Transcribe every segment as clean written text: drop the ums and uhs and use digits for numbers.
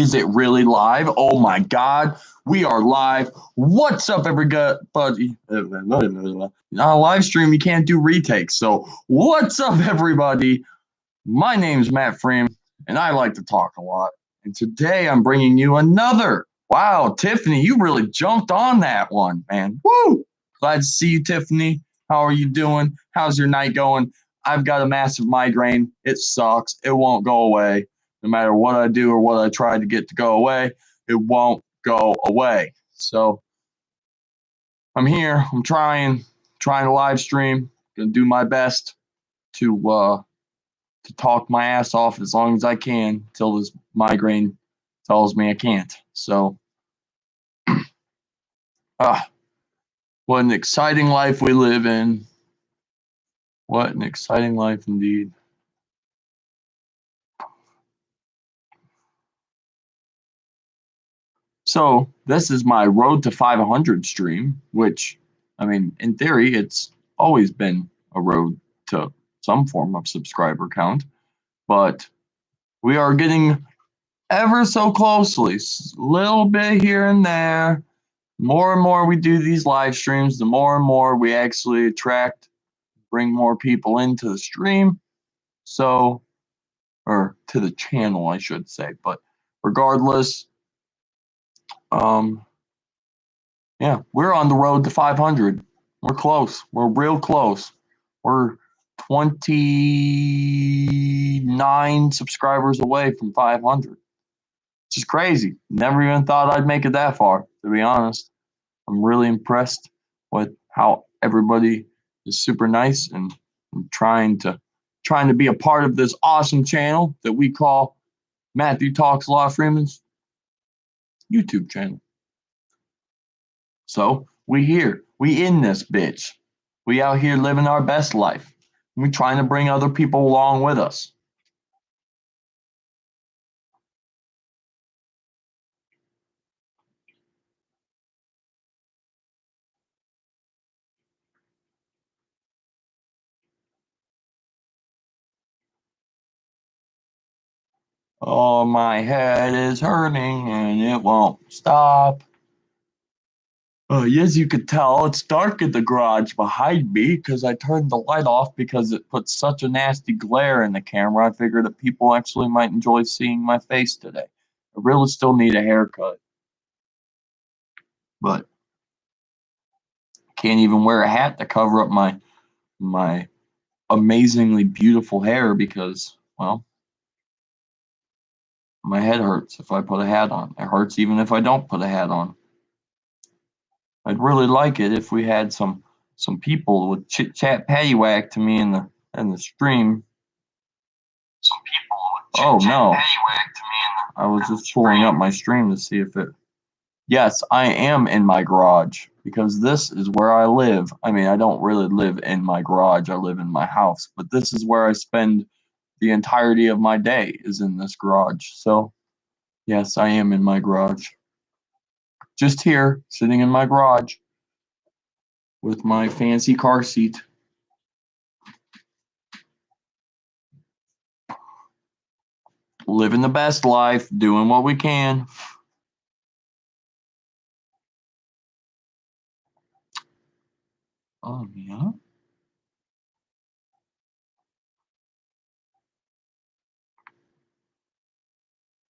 Is it really live? Oh my God, we are live. What's up, everybody? Not a live stream, you can't do retakes. So, what's up, everybody? My name's Matt Freeman, and I like to talk a lot. And today I'm bringing you another. Wow, Tiffany, you really jumped on that one, man. Woo! Glad to see you, Tiffany. How are you doing? How's your night going? I've got a massive migraine. It sucks. It won't go away. No matter what I do or what I try to get to go away, it won't go away. So I'm here. I'm trying to live stream. Gonna do my best to talk my ass off as long as I can until this migraine tells me I can't. So, what an exciting life we live in. What an exciting life indeed. So, this is my Road to 500 stream, which, I mean, in theory, it's always been a road to some form of subscriber count, but we are getting ever so closely, little bit here and there. More and more we do these live streams, the more and more we actually bring more people into the stream. So, or to the channel, I should say. But regardless, yeah, we're on the road to 500. We're close. We're real close. We're 29 subscribers away from 500. Which is crazy. Never even thought I'd make it that far, to be honest. I'm really impressed with how everybody is super nice and trying to be a part of this awesome channel that we call Matthew Talks Law Freeman's YouTube channel. So we here, we in this bitch. We out here living our best life. We trying to bring other people along with us. Oh, my head is hurting and it won't stop. As you could tell, it's dark in the garage behind me because I turned the light off because it puts such a nasty glare in the camera. I figured that people actually might enjoy seeing my face today. I really still need a haircut, but can't even wear a hat to cover up my amazingly beautiful hair because, well, my head hurts if I put a hat on. It hurts even if I don't put a hat on. I'd really like it if we had some people would chit chat paddywhack to me in the stream. Some people would chit chat paddywhack to me in the I was just pulling up my stream to see if it. Yes, I am in my garage because this is where I live. I mean, I don't really live in my garage. I live in my house, but this is where I spend the entirety of my day is in this garage. So, yes, I am in my garage. Just here, sitting in my garage with my fancy car seat. Living the best life, doing what we can. Oh, yeah.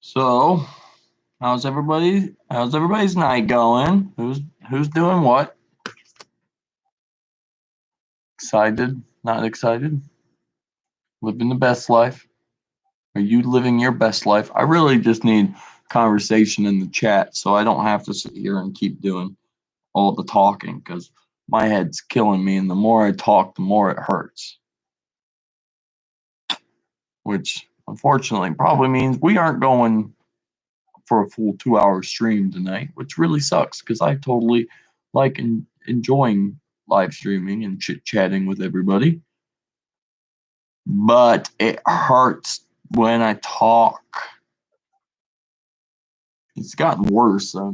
So, how's everybody's night going? Who's doing what? Excited? Not excited? Living the best life? Are you living your best life? I really just need conversation in the chat so I don't have to sit here and keep doing all the talking because my head's killing me, and the more I talk, the more it hurts. Which unfortunately probably means we aren't going for a full 2-hour stream tonight, which really sucks because I totally like enjoying live streaming and chit-chatting with everybody. But it hurts when I talk. It's gotten worse. It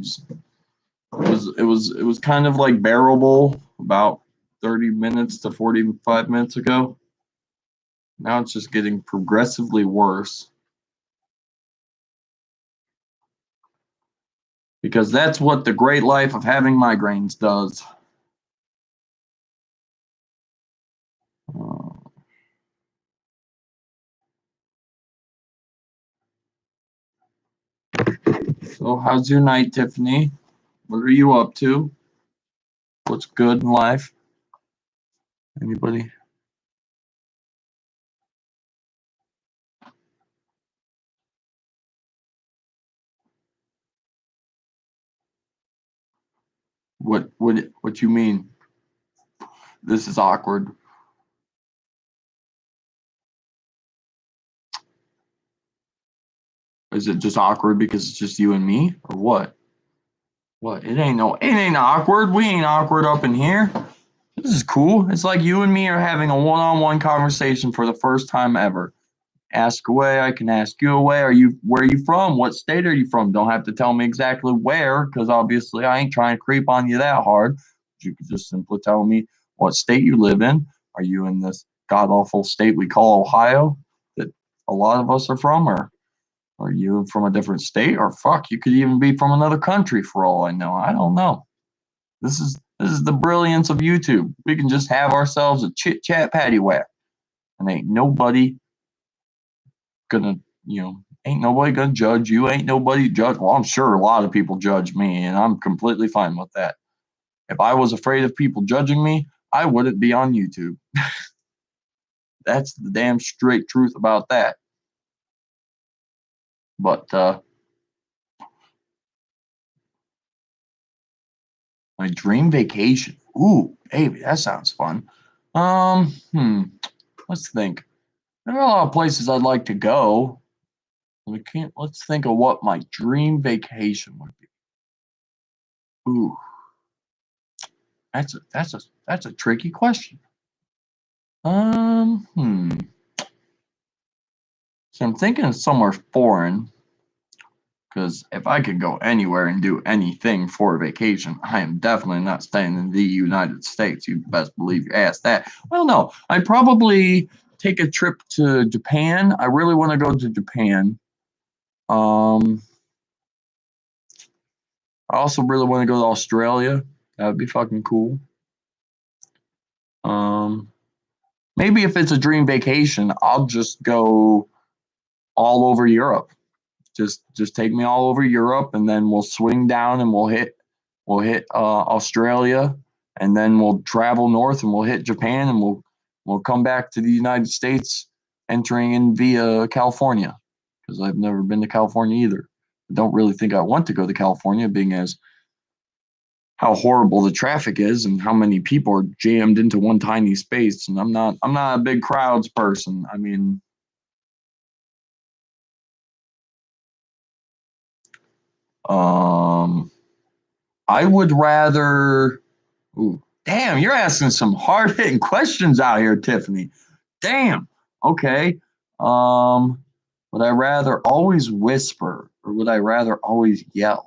was kind of like bearable about 30 minutes to 45 minutes ago. Now it's just getting progressively worse. because that's what the great life of having migraines does. Uh, so, how's your night, Tiffany? What are you up to? What's good in life? Anybody? What you mean? This is awkward. Is it just awkward because it's just you and me, or what? What? It ain't awkward. We ain't awkward up in here. This is cool. It's like you and me are having a one-on-one conversation for the first time ever. Ask away. I can ask you away. Where are you from? What state are you from? Don't have to tell me exactly where, because obviously I ain't trying to creep on you that hard. You could just simply tell me what state you live in. Are you in this god awful state we call Ohio that a lot of us are from, or are you from a different state? Or fuck, you could even be from another country for all I know. I don't know. This is the brilliance of YouTube. We can just have ourselves a chit chat patty whack, and gonna ain't nobody gonna judge you. Ain't nobody judge. Well, I'm sure a lot of people judge me, and I'm completely fine with that. If I was afraid of people judging me, I wouldn't be on YouTube. That's the damn straight truth about that. But my dream vacation. Ooh, baby, that sounds fun. Let's think. There are a lot of places I'd like to go. We can't. Let's think of what my dream vacation would be. Ooh, that's a tricky question. Um, hmm. So I'm thinking of somewhere foreign, because if I could go anywhere and do anything for a vacation, I am definitely not staying in the United States. You best believe your ass that. Well, no, I'd probably take a trip to Japan. I really want to go to Japan. Um, I also really want to go to Australia. That would be fucking cool. Um, Maybe if it's a dream vacation, I'll just go all over Europe. Just take me all over Europe, and then we'll swing down and we'll hit Australia, and then we'll travel north and we'll hit Japan, and we'll come back to the United States, entering in via California, because I've never been to California either. I don't really think I want to go to California, being as how horrible the traffic is and how many people are jammed into one tiny space. And I'm not a big crowds person. I mean, um, I would rather. Ooh, damn, you're asking some hard hitting questions out here, Tiffany. Damn. Okay. Um, would I rather always whisper or would I rather always yell?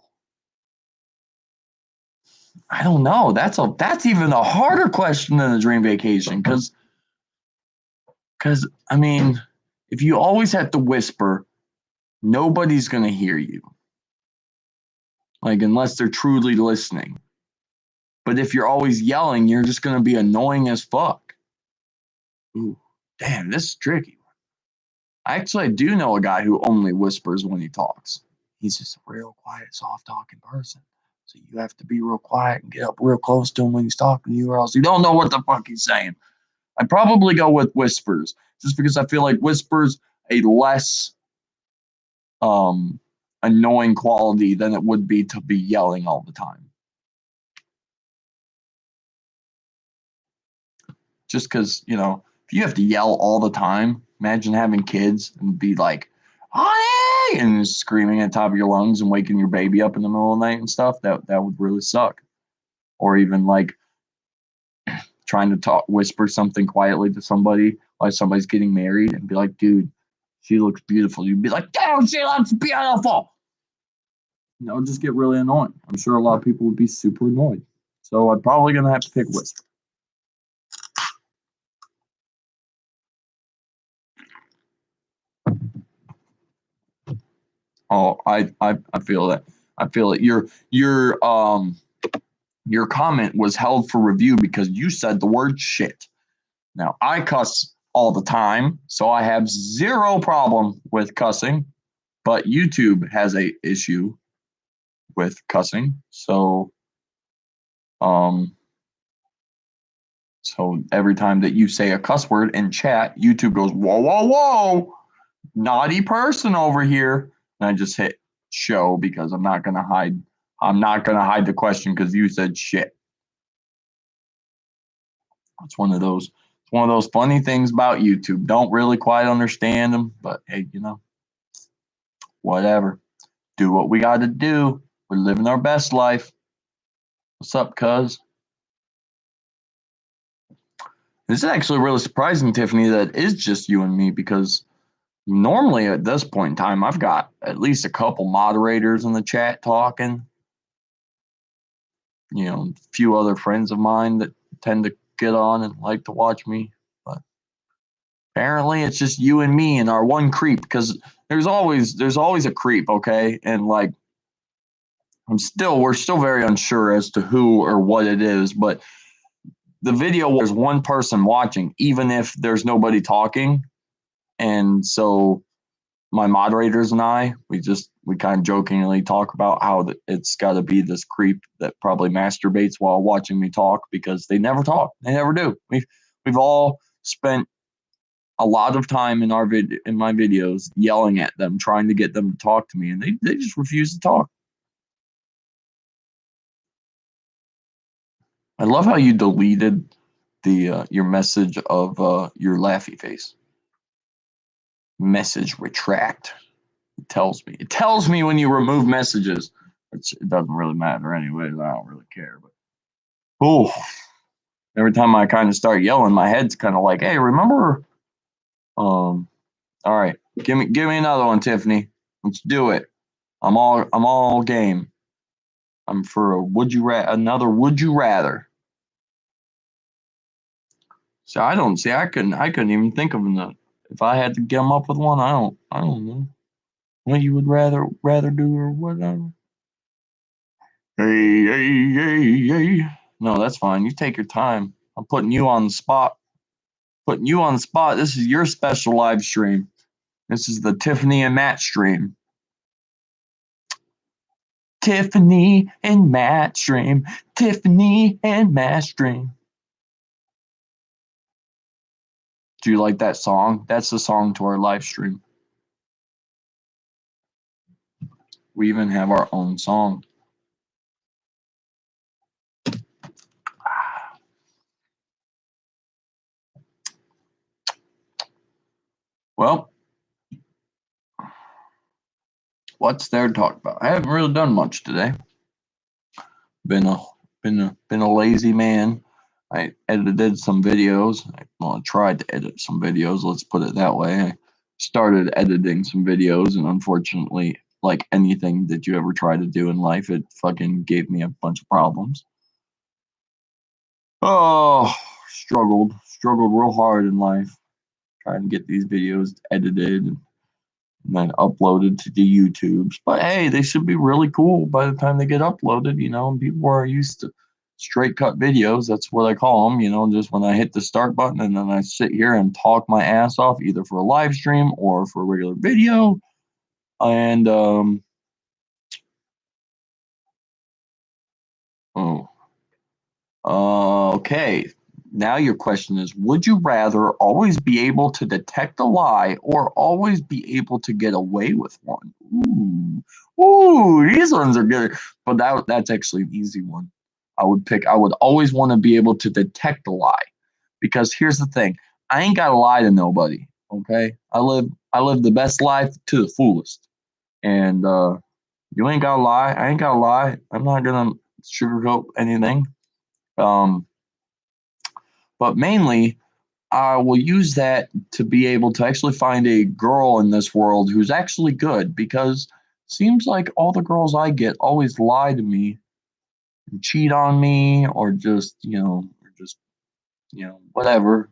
I don't know. That's even a harder question than a dream vacation, because I mean, if you always have to whisper, nobody's gonna hear you, like unless they're truly listening. But if you're always yelling, you're just gonna be annoying as fuck. Ooh, damn, this is tricky. Actually, I do know a guy who only whispers when he talks. He's just a real quiet, soft talking person. So you have to be real quiet and get up real close to him when he's talking to you, or else you don't know what the fuck he's saying. I'd probably go with whispers, just because I feel like whispers a less um annoying quality than it would be to be yelling all the time. Just because, if you have to yell all the time, imagine having kids and be like, honey, and just screaming at the top of your lungs and waking your baby up in the middle of the night and stuff. That would really suck. Or even like trying to whisper something quietly to somebody while somebody's getting married and be like, dude, she looks beautiful. You'd be like, damn, she looks beautiful. Just get really annoying. I'm sure a lot of people would be super annoyed. So I'm probably gonna have to pick whisper. Oh, I feel that. I feel it. Your comment was held for review because you said the word shit. Now, I cuss all the time, so I have zero problem with cussing, but YouTube has a issue with cussing. Um so every time that you say a cuss word in chat, YouTube goes, "Whoa, whoa, whoa. Naughty person over here." And I just hit show because I'm not going to hide the question cuz you said shit. It's one of those funny things about YouTube. Don't really quite understand them, but hey, whatever. Do what we got to do. We're living our best life. What's up, cuz? This is actually really surprising, Tiffany, that is just you and me because normally at this point in time, I've got at least a couple moderators in the chat talking, a few other friends of mine that tend to get on and like to watch me. But apparently it's just you and me and our one creep because there's always a creep, okay? And like we're still very unsure as to who or what it is, but the video there's one person watching, even if there's nobody talking. And so my moderators and we kind of jokingly talk about how it's got to be this creep that probably masturbates while watching me talk because they never talk. They never do. We've all spent a lot of time in my videos yelling at them, trying to get them to talk to me, and they just refuse to talk. I love how you deleted the your message of your laughy face. Message retract. It tells me when you remove messages. It doesn't really matter anyways. I don't really care. But oh, every time I kind of start yelling, my head's kind of like, hey, remember? All right, give me another one, Tiffany. Let's do it. I'm all game. I'm for another would you rather. So I don't see. I couldn't even think of enough. If I had to come up with one, I don't know what you would rather do or whatever. Hey, hey, hey, hey. No, that's fine. You take your time. I'm putting you on the spot. Putting you on the spot. This is your special live stream. This is the Tiffany and Matt stream. Tiffany and Matt stream. Tiffany and Matt stream. Do you like that song? That's the song to our live stream. We even have our own song. Well, what's there to talk about? I haven't really done much today. Been a lazy man. I edited some videos. I tried to edit some videos. Let's put it that way. I started editing some videos, and unfortunately, like anything that you ever try to do in life, it fucking gave me a bunch of problems. Oh, struggled real hard in life trying to get these videos edited and then uploaded to the YouTubes. But hey, they should be really cool by the time they get uploaded, and people are used to straight cut videos. That's what I call them, just when I hit the start button and then I sit here and talk my ass off either for a live stream or for a regular video. And oh, okay. Now your question is, would you rather always be able to detect a lie or always be able to get away with one? Ooh, these ones are good. But that's actually an easy one. I would always want to be able to detect a lie. Because here's the thing. I ain't gotta lie to nobody. Okay? I live the best life to the fullest. And you ain't gotta lie. I ain't gotta lie. I'm not gonna sugarcoat anything. Um, but mainly I will use that to be able to actually find a girl in this world who's actually good because seems like all the girls I get always lie to me and cheat on me or just whatever.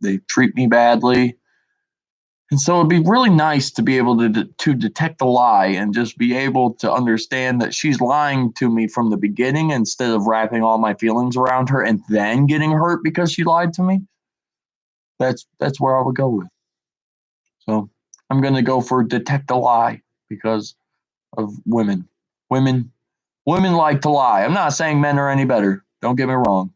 They treat me badly And so it'd be really nice to be able to detect a lie and just be able to understand that she's lying to me from the beginning instead of wrapping all my feelings around her and then getting hurt because she lied to me. That's where I would go with. So I'm gonna go for detect a lie because of women. Women women like to lie. I'm not saying men are any better. Don't get me wrong.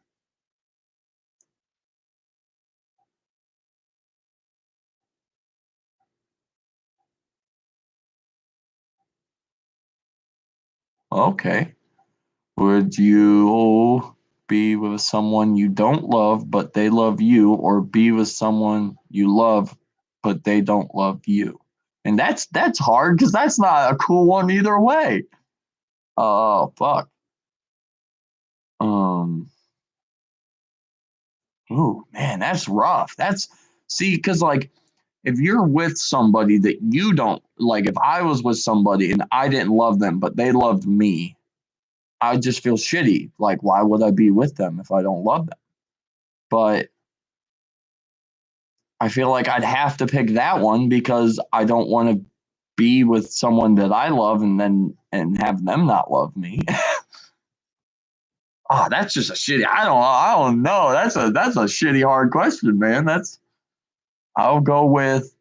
Okay. Would you be with someone you don't love but they love you, or be with someone you love but they don't love you? And that's hard because that's not a cool one either way. Oh fuck. Um. Oh man, that's rough. That's see, because like if you're with somebody that you don't like, if I was with somebody and I didn't love them but they loved me, I just feel shitty. Like, why would I be with them if I don't love them? But I feel like I'd have to pick that one because I don't want to be with someone that I love and then and have them not love me. Oh, that's just a shitty. I don't know. That's a shitty hard question, man. That's I'll go with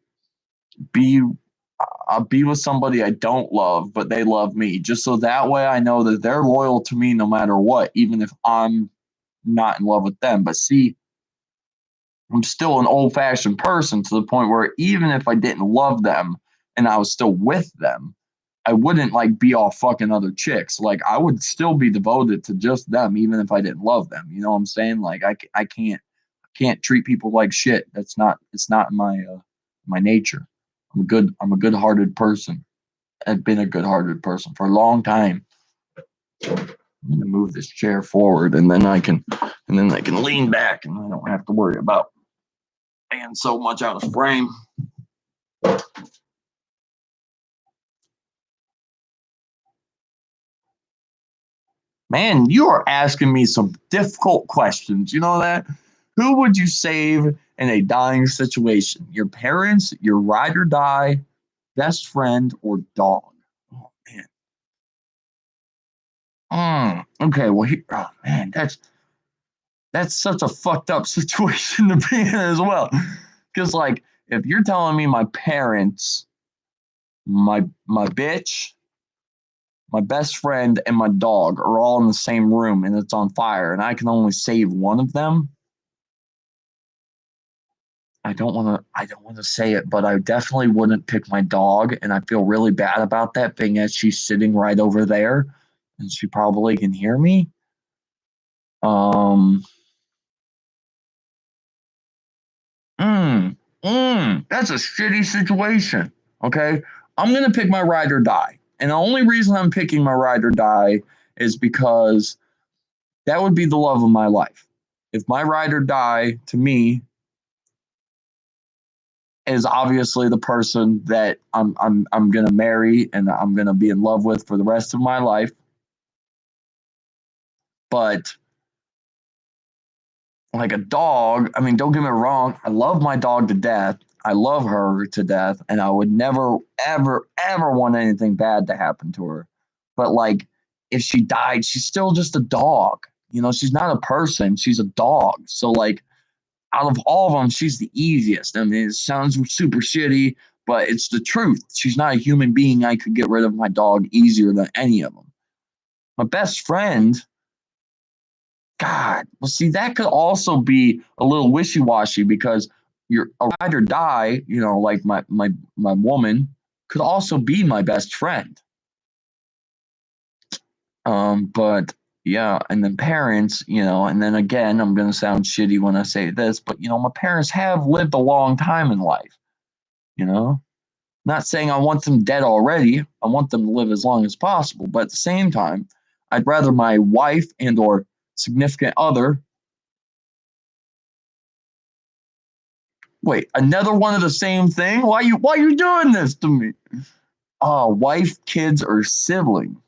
be I'll be with somebody I don't love, but they love me, just so that way I know that they're loyal to me no matter what, even if I'm not in love with them. But see, I'm still an old fashioned person to the point where even if I didn't love them and I was still with them, I wouldn't like be all fucking other chicks. Like I would still be devoted to just them, even if I didn't love them. You know what I'm saying? Like I can't treat people like shit. It's not my nature. I'm a good hearted person. I've been a good hearted person for a long time. I'm gonna move this chair forward and then I can lean back and I don't have to worry about being so much out of frame. Man, you are asking me some difficult questions. You know that? Who would you save in a dying situation? Your parents, your ride or die, best friend, or dog? Oh man. Okay, well, oh man, that's such a fucked up situation to be in as well. Because like, if you're telling me my parents, my bitch, my best friend, and my dog are all in the same room and it's on fire, and I can only save one of them, I don't want to say it, but I definitely wouldn't pick my dog, and I feel really bad about that, being as she's sitting right over there, and she probably can hear me. Um, that's a shitty situation. Okay, I'm gonna pick my ride or die, and the only reason I'm picking my ride or die is because that would be the love of my life. If my ride or die to me is obviously the person that I'm gonna marry and I'm gonna be in love with for the rest of my life. But like a dog, I mean, don't get me wrong, I love my dog to death. I love her to death, and I would never, ever, ever want anything bad to happen to her. But like, if she died, she's still just a dog. You know, she's not a person, she's a dog. So like, out of all of them, she's the easiest. I mean, it sounds super shitty, but it's the truth. She's not a human being. I could get rid of my dog easier than any of them. My best friend, God, well, see, that could also be a little wishy washy because you're a ride or die, you know, like my woman could also be my best friend. But yeah, and then parents, you know, and then again, I'm gonna sound shitty when I say this, but you know, my parents have lived a long time in life, you know. Not saying I want them dead already. I want them to live as long as possible, but at the same time, I'd rather my wife and or significant other. Wait, another one of the same thing? Why you doing this to me? Oh, wife, kids, or sibling.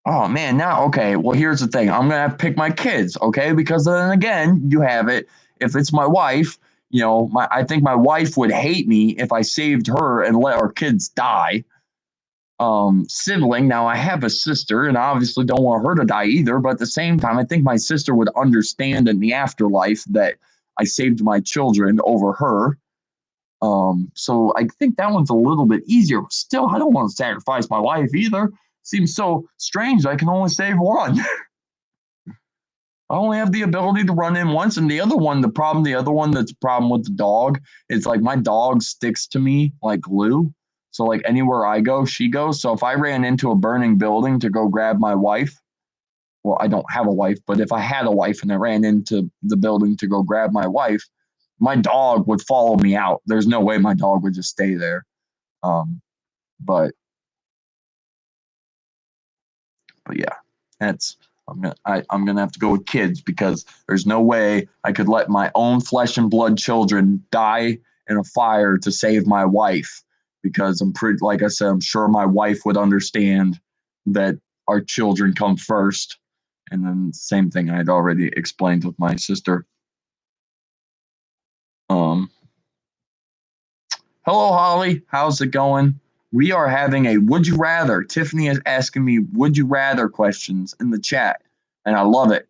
Oh man, now okay. Well, here's the thing. I'm gonna have to pick my kids, okay? Because then again, you have it. If it's my wife, I think my wife would hate me if I saved her and let our kids die. Sibling. Now I have a sister, and I obviously don't want her to die either. But at the same time, I think my sister would understand in the afterlife that I saved my children over her. So I think that one's a little bit easier. Still, I don't want to sacrifice my life either. Seems so strange. I can only save one. I only have the ability to run in once, and the other one, the other one that's a problem with the dog, it's like my dog sticks to me like glue. So like anywhere I go, she goes. So if I ran into a burning building to go grab my wife, well, I don't have a wife, but if I had a wife and I ran into the building to go grab my wife, my dog would follow me out. There's no way my dog would just stay there. Um, but but yeah, that's I'm gonna have to go with kids because there's no way I could let my own flesh and blood children die in a fire to save my wife because I'm pretty like I said I'm sure my wife would understand that our children come first, and then same thing I'd already explained with my sister. Um, Hello Holly, how's it going? We are having a would you rather. Tiffany is asking me would you rather questions in the chat, and I love it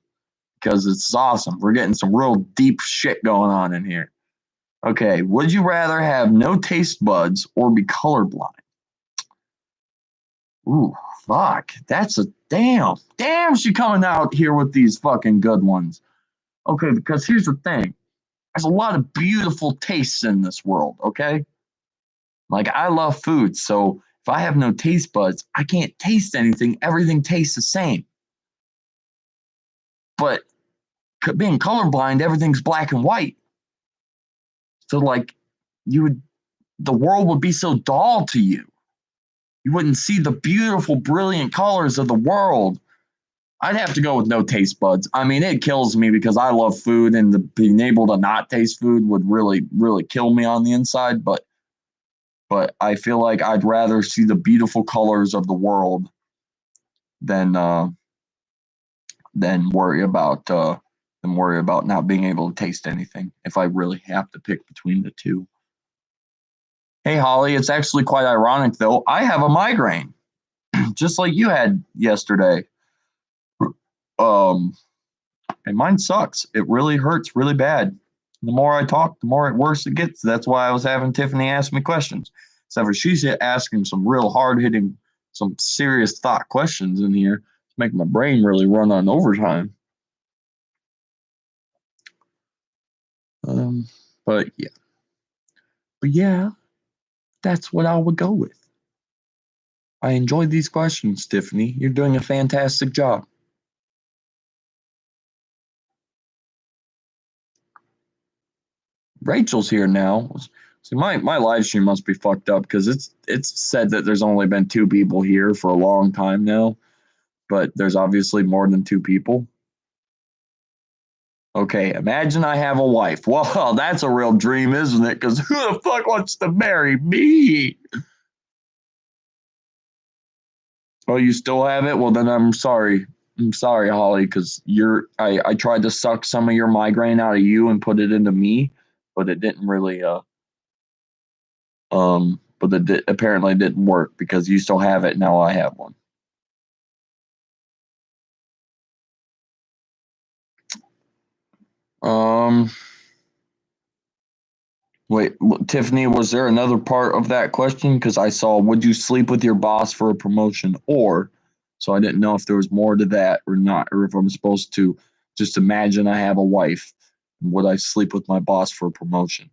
because it's awesome. We're getting some real deep shit going on in here. Okay, would you rather have no taste buds or be colorblind? Ooh, fuck. That's a damn. Damn, she coming out here with these fucking good ones. Okay, because here's the thing. There's a lot of beautiful tastes in this world, okay? Like I love food, so if I have no taste buds, I can't taste anything. Everything tastes the same. But being colorblind, everything's black and white. So like you would the world would be so dull to you. You wouldn't see the beautiful, brilliant colors of the world. I'd have to go with no taste buds. I mean, it kills me because I love food, and being able to not taste food would really, really kill me on the inside. But I feel like I'd rather see the beautiful colors of the world than than worry about uh, than worry about not being able to taste anything. If I really have to pick between the two. Hey Holly, it's actually quite ironic though. I have a migraine, just like you had yesterday. Um, and mine sucks. It really hurts really bad. The more I talk, the more worse it gets. That's why I was having Tiffany ask me questions. Except for she's asking some real hard hitting, some serious thought questions in here to make my brain really run on overtime. Um, but yeah, but yeah, that's what I would go with. I enjoyed these questions, Tiffany. You're doing a fantastic job. Rachel's here now. See, my live stream must be fucked up because it's said that there's only been two people here for a long time now, but there's obviously more than two people. Okay, imagine I have a wife. Well, that's a real dream, isn't it? Because who the fuck wants to marry me? Oh, you still have it? Well, then I'm sorry. I'm sorry, Holly, because I tried to suck some of your migraine out of you and put it into me, but it didn't really but apparently didn't work because you still have it. Now I have one. Um, Wait, Tiffany, was there another part of that question? Because I saw, would you sleep with your boss for a promotion? Or, so I didn't know if there was more to that or not, or if I'm supposed to just imagine I have a wife. Would I sleep with my boss for a promotion?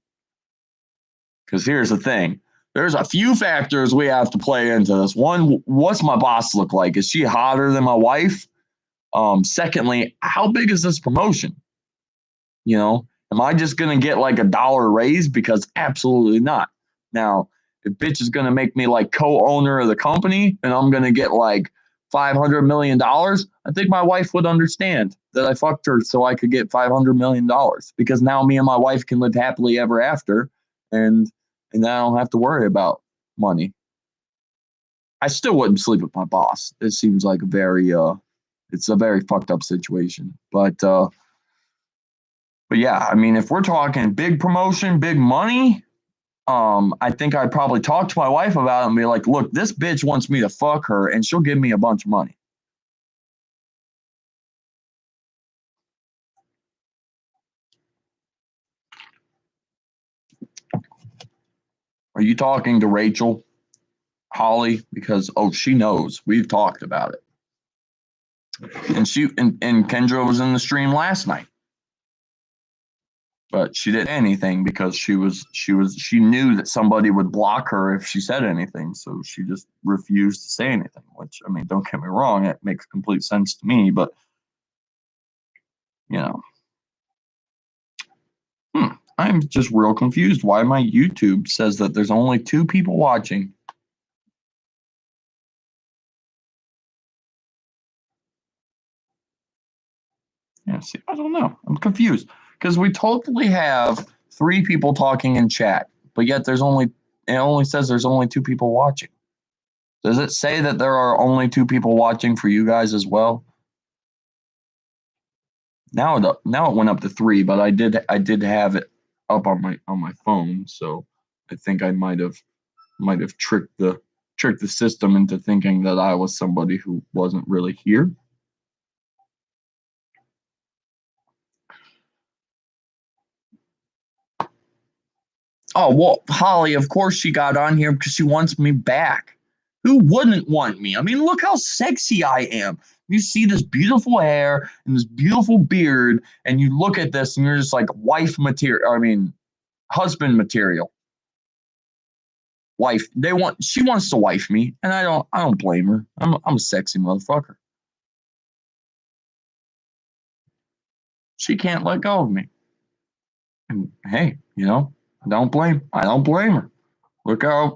Because here's the thing, there's a few factors we have to play into this. One, what's my boss look like? Is she hotter than my wife? Secondly, how big is this promotion? You know, am I just going to get like $1 raise? Because absolutely not. Now, if bitch is going to make me like co-owner of the company and I'm going to get like $500 million, I think my wife would understand that I fucked her so I could get $500 million because now me and my wife can live happily ever after, and and I don't have to worry about money. I still wouldn't sleep with my boss. It seems like it's a very fucked up situation. But But yeah, I mean, if we're talking big promotion, big money, I think I'd probably talk to my wife about it and be like, look, this bitch wants me to fuck her and she'll give me a bunch of money. Are you talking to Rachel, Holly? Because she knows. We've talked about it. And Kendra was in the stream last night. But she didn't say anything because she knew that somebody would block her if she said anything, so she just refused to say anything. Which, I mean, don't get me wrong, it makes complete sense to me, but you know, I'm just real confused why my YouTube says that there's only 2 people watching. Yeah, see, I don't know. I'm confused because we totally have 3 people talking in chat, but yet it only says there's only 2 people watching. Does it say that there are only 2 people watching for you guys as well? Now it went up to 3, but I did have it up on my phone, so I think I might have tricked the system into thinking that I was somebody who wasn't really here. Oh, well, Holly, of course she got on here because she wants me back. Who wouldn't want me? I mean, look how sexy I am. You see this beautiful hair and this beautiful beard, and you look at this and you're just like wife material. I mean, husband material. Wife. She wants to wife me, and I don't blame her. I'm a sexy motherfucker. She can't let go of me. And hey, I don't blame her. Look at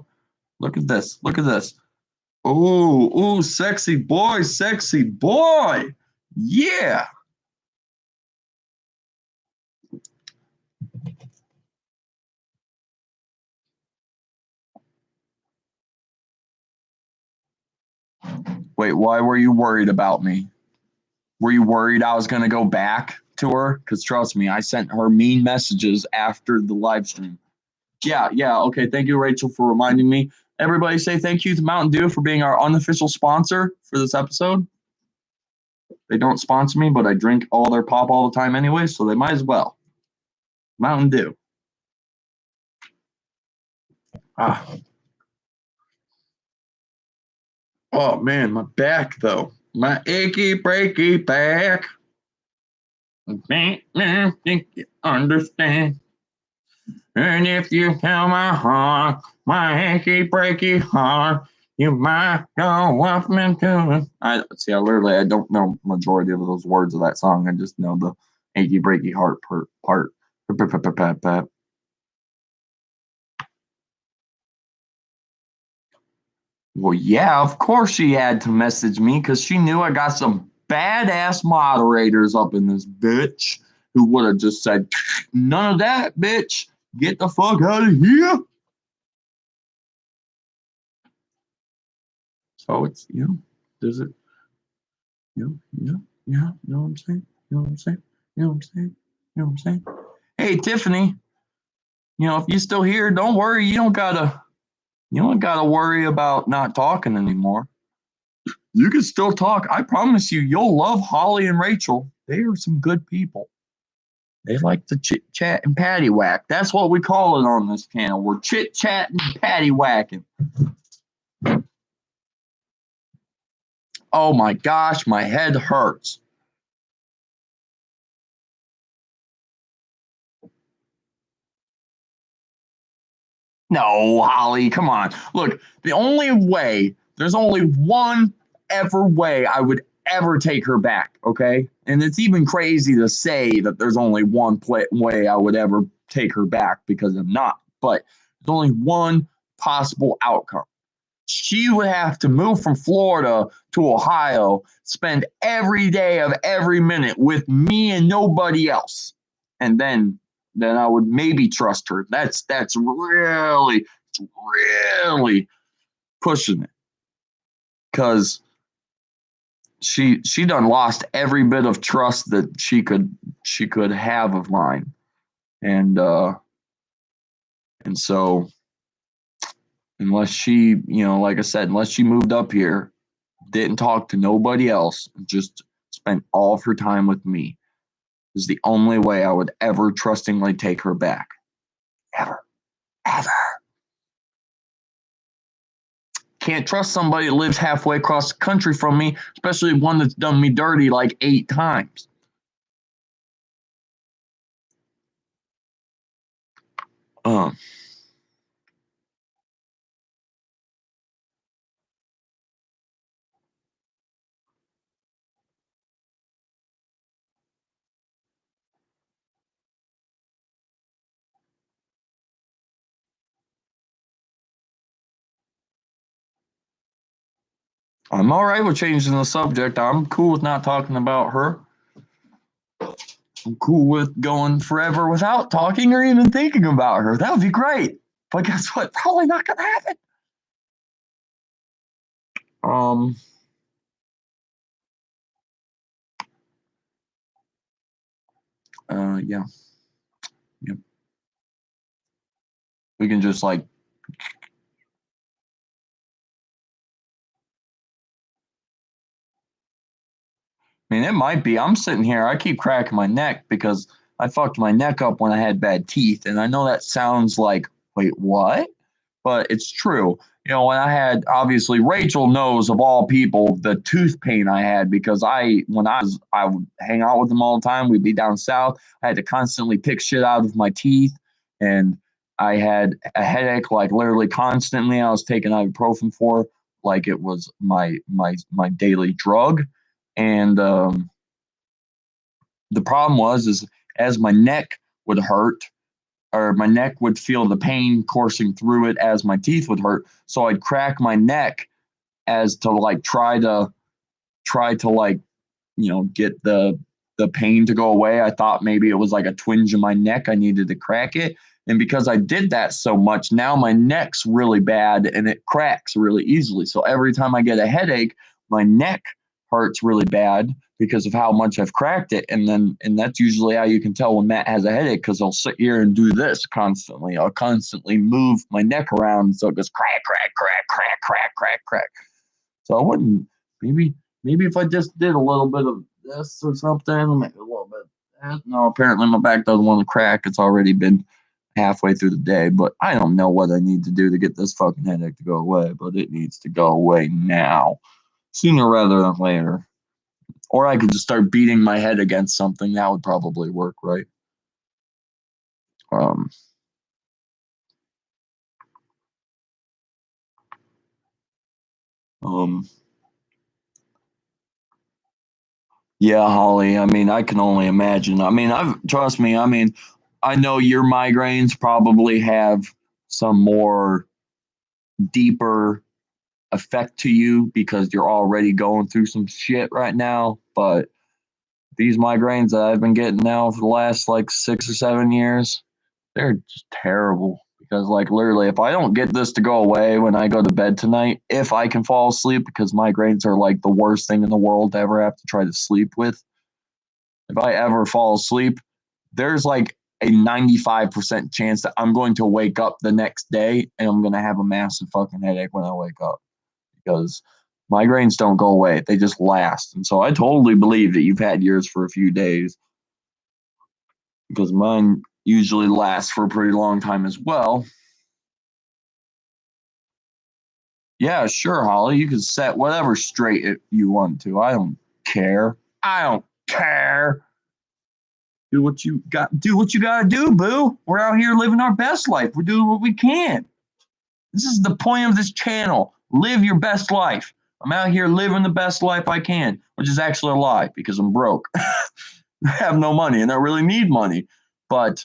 this. Look at this. Ooh, sexy boy, sexy boy. Yeah. Wait, why were you worried about me? Were you worried I was going to go back to her? Because trust me, I sent her mean messages after the live stream. Yeah. Okay. Thank you, Rachel, for reminding me. Everybody say thank you to Mountain Dew for being our unofficial sponsor for this episode. They don't sponsor me, but I drink all their pop all the time anyway, so they might as well. Mountain Dew. Ah. Oh man, my back though. My achy breaky back. Think you understand. And if you tell my heart, my achy breaky heart, you might go up into it. I don't know majority of those words of that song. I just know the achy breaky heart part. Well, yeah, of course she had to message me because she knew I got some badass moderators up in this bitch who would have just said, none of that, bitch. Get the fuck out of here. So it's, does it, you know what I'm saying? You know what I'm saying? You know what I'm saying? You know what I'm saying? Hey, Tiffany, if you're still here, don't worry. You don't gotta worry about not talking anymore. You can still talk. I promise you, you'll love Holly and Rachel. They are some good people. They like to chit chat and patty whack. That's what we call it on this channel. We're chit chatting, patty whacking. Oh my gosh, my head hurts. No, Holly, come on. Look, there's only one ever way I would ever take her back, okay? And it's even crazy to say that there's only one way I would ever take her back because I'm not. But there's only one possible outcome. She would have to move from Florida to Ohio, spend every day of every minute with me and nobody else. And then I would maybe trust her. That's really pushing it. Cause she done lost every bit of trust that she could have of mine. And so unless she, like I said, unless she moved up here, didn't talk to nobody else, just spent all of her time with me, is the only way I would ever trustingly take her back. Ever. Ever. Can't trust somebody that lives halfway across the country from me, especially one that's done me dirty like 8 times. Um, I'm all right with changing the subject. I'm cool with not talking about her. I'm cool with going forever without talking or even thinking about her. That would be great. But guess what? Probably not gonna happen. Um, yeah. Yep. We can just like, I mean, it might be. I'm sitting here, I keep cracking my neck because I fucked my neck up when I had bad teeth. And I know that sounds like, wait, what? But it's true. When I had, obviously, Rachel knows of all people the tooth pain I had because I would hang out with them all the time. We'd be down south. I had to constantly pick shit out of my teeth, and I had a headache like literally constantly. I was taking ibuprofen for like it was my daily drug, and the problem was is as my neck would hurt or my neck would feel the pain coursing through it as my teeth would hurt. So I'd crack my neck as to like try to like get the pain to go away. I thought maybe it was like a twinge in my neck. I needed to crack it. And because I did that so much, now my neck's really bad and it cracks really easily. So every time I get a headache, my neck hurts really bad because of how much I've cracked it. And that's usually how you can tell when Matt has a headache because I'll sit here and do this constantly. I'll constantly move my neck around so it goes crack, crack, crack, crack, crack, crack, crack. So I wouldn't maybe if I just did a little bit of this or something, maybe a little bit of that. No, apparently my back doesn't want to crack. It's already been halfway through the day, but I don't know what I need to do to get this fucking headache to go away, but it needs to go away now, sooner rather than later. Or I could just start beating my head against something. That would probably work, right? Um, um, yeah, Holly. I mean, I can only imagine. I mean, I've trust me. I mean, I know your migraines probably have some more deeper effect to you because you're already going through some shit right now. But these migraines that I've been getting now for the last like 6 or 7 years, they're just terrible. Because like literally, if I don't get this to go away when I go to bed tonight, if I can fall asleep, because migraines are like the worst thing in the world to ever have to try to sleep with. If I ever fall asleep, there's like a 95% chance that I'm going to wake up the next day and I'm going to have a massive fucking headache when I wake up because migraines don't go away. They just last. And so I totally believe that you've had yours for a few days because mine usually lasts for a pretty long time as well. Yeah, sure, Holly. You can set whatever straight you want to. I don't care. I don't care. Do what you gotta do, boo. We're out here living our best life. We're doing what we can. This is the point of this channel. Live your best life. I'm out here living the best life I can, which is actually a lie because I'm broke. I have no money and I really need money. But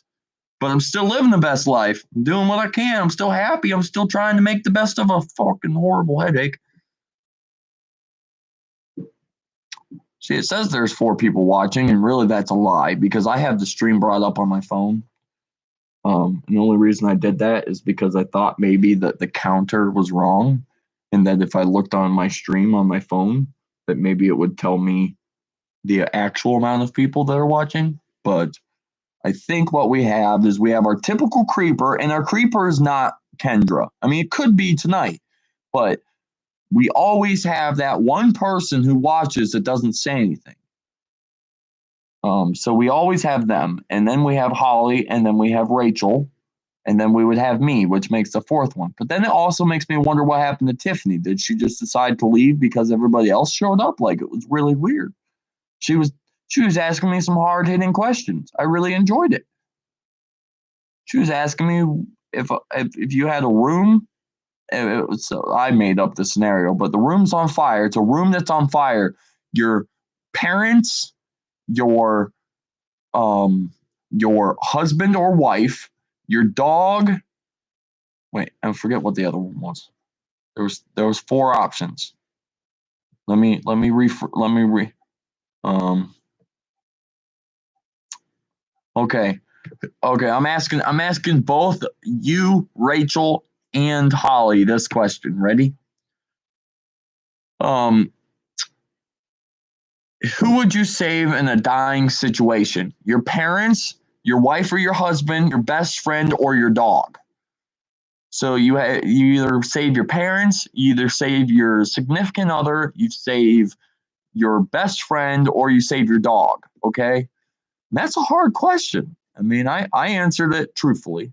I'm still living the best life. I'm doing what I can. I'm still happy. I'm still trying to make the best of a fucking horrible headache. See, it says there's 4 people watching, and really that's a lie because I have the stream brought up on my phone. And the only reason I did that is because I thought maybe that the counter was wrong, and that if I looked on my stream on my phone, that maybe it would tell me the actual amount of people that are watching. But I think what we have is we have our typical creeper, and our creeper is not Kendra. I mean, it could be tonight, but we always have that one person who watches that doesn't say anything. So we always have them, and then we have Holly, and then we have Rachel, and then we would have me, which makes the fourth one. But then it also makes me wonder what happened to Tiffany. Did she just decide to leave because everybody else showed up? Like, it was really weird. She was she was asking me some hard hitting questions. I really enjoyed it. She was asking me if you had a room. So I made up the scenario, but the room's on fire. It's a room that's on fire. Your parents, your your husband or wife, your dog. Wait, I forget what the other one was. There was four options. Um. Okay. Okay. I'm asking both you, Rachel, and Holly this question. Ready? Um. Who would you save in a dying situation? Your parents, your wife or your husband, your best friend, or your dog? So you either save your parents, you either save your significant other, you save your best friend, or you save your dog. Okay, and that's a hard question. I mean, I answered it truthfully.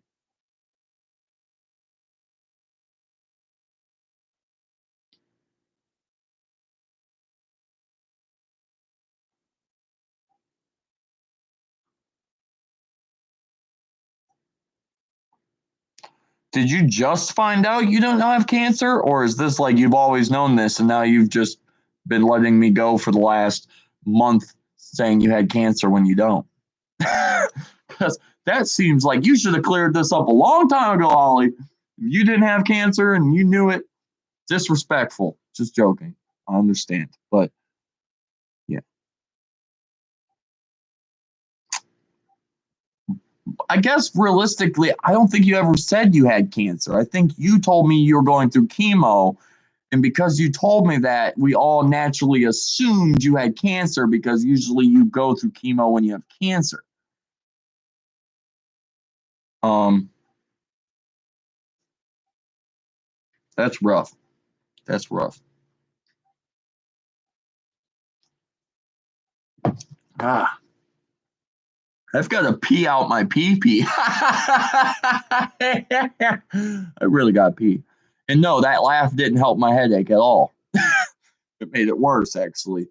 Did you just find out you don't have cancer, or is this like you've always known this and now you've just been letting me go for the last month saying you had cancer when you don't? Because that seems like you should have cleared this up a long time ago, Holly. If you didn't have cancer and you knew it, disrespectful. Just joking. I understand. But yeah, I guess realistically, I don't think you ever said you had cancer. I think you told me you were going through chemo. And because you told me that, we all naturally assumed you had cancer because usually you go through chemo when you have cancer. Um, that's rough. That's rough. Ah, I've got to pee out my pee pee. I really got to pee. And no, that laugh didn't help my headache at all. It made it worse, actually.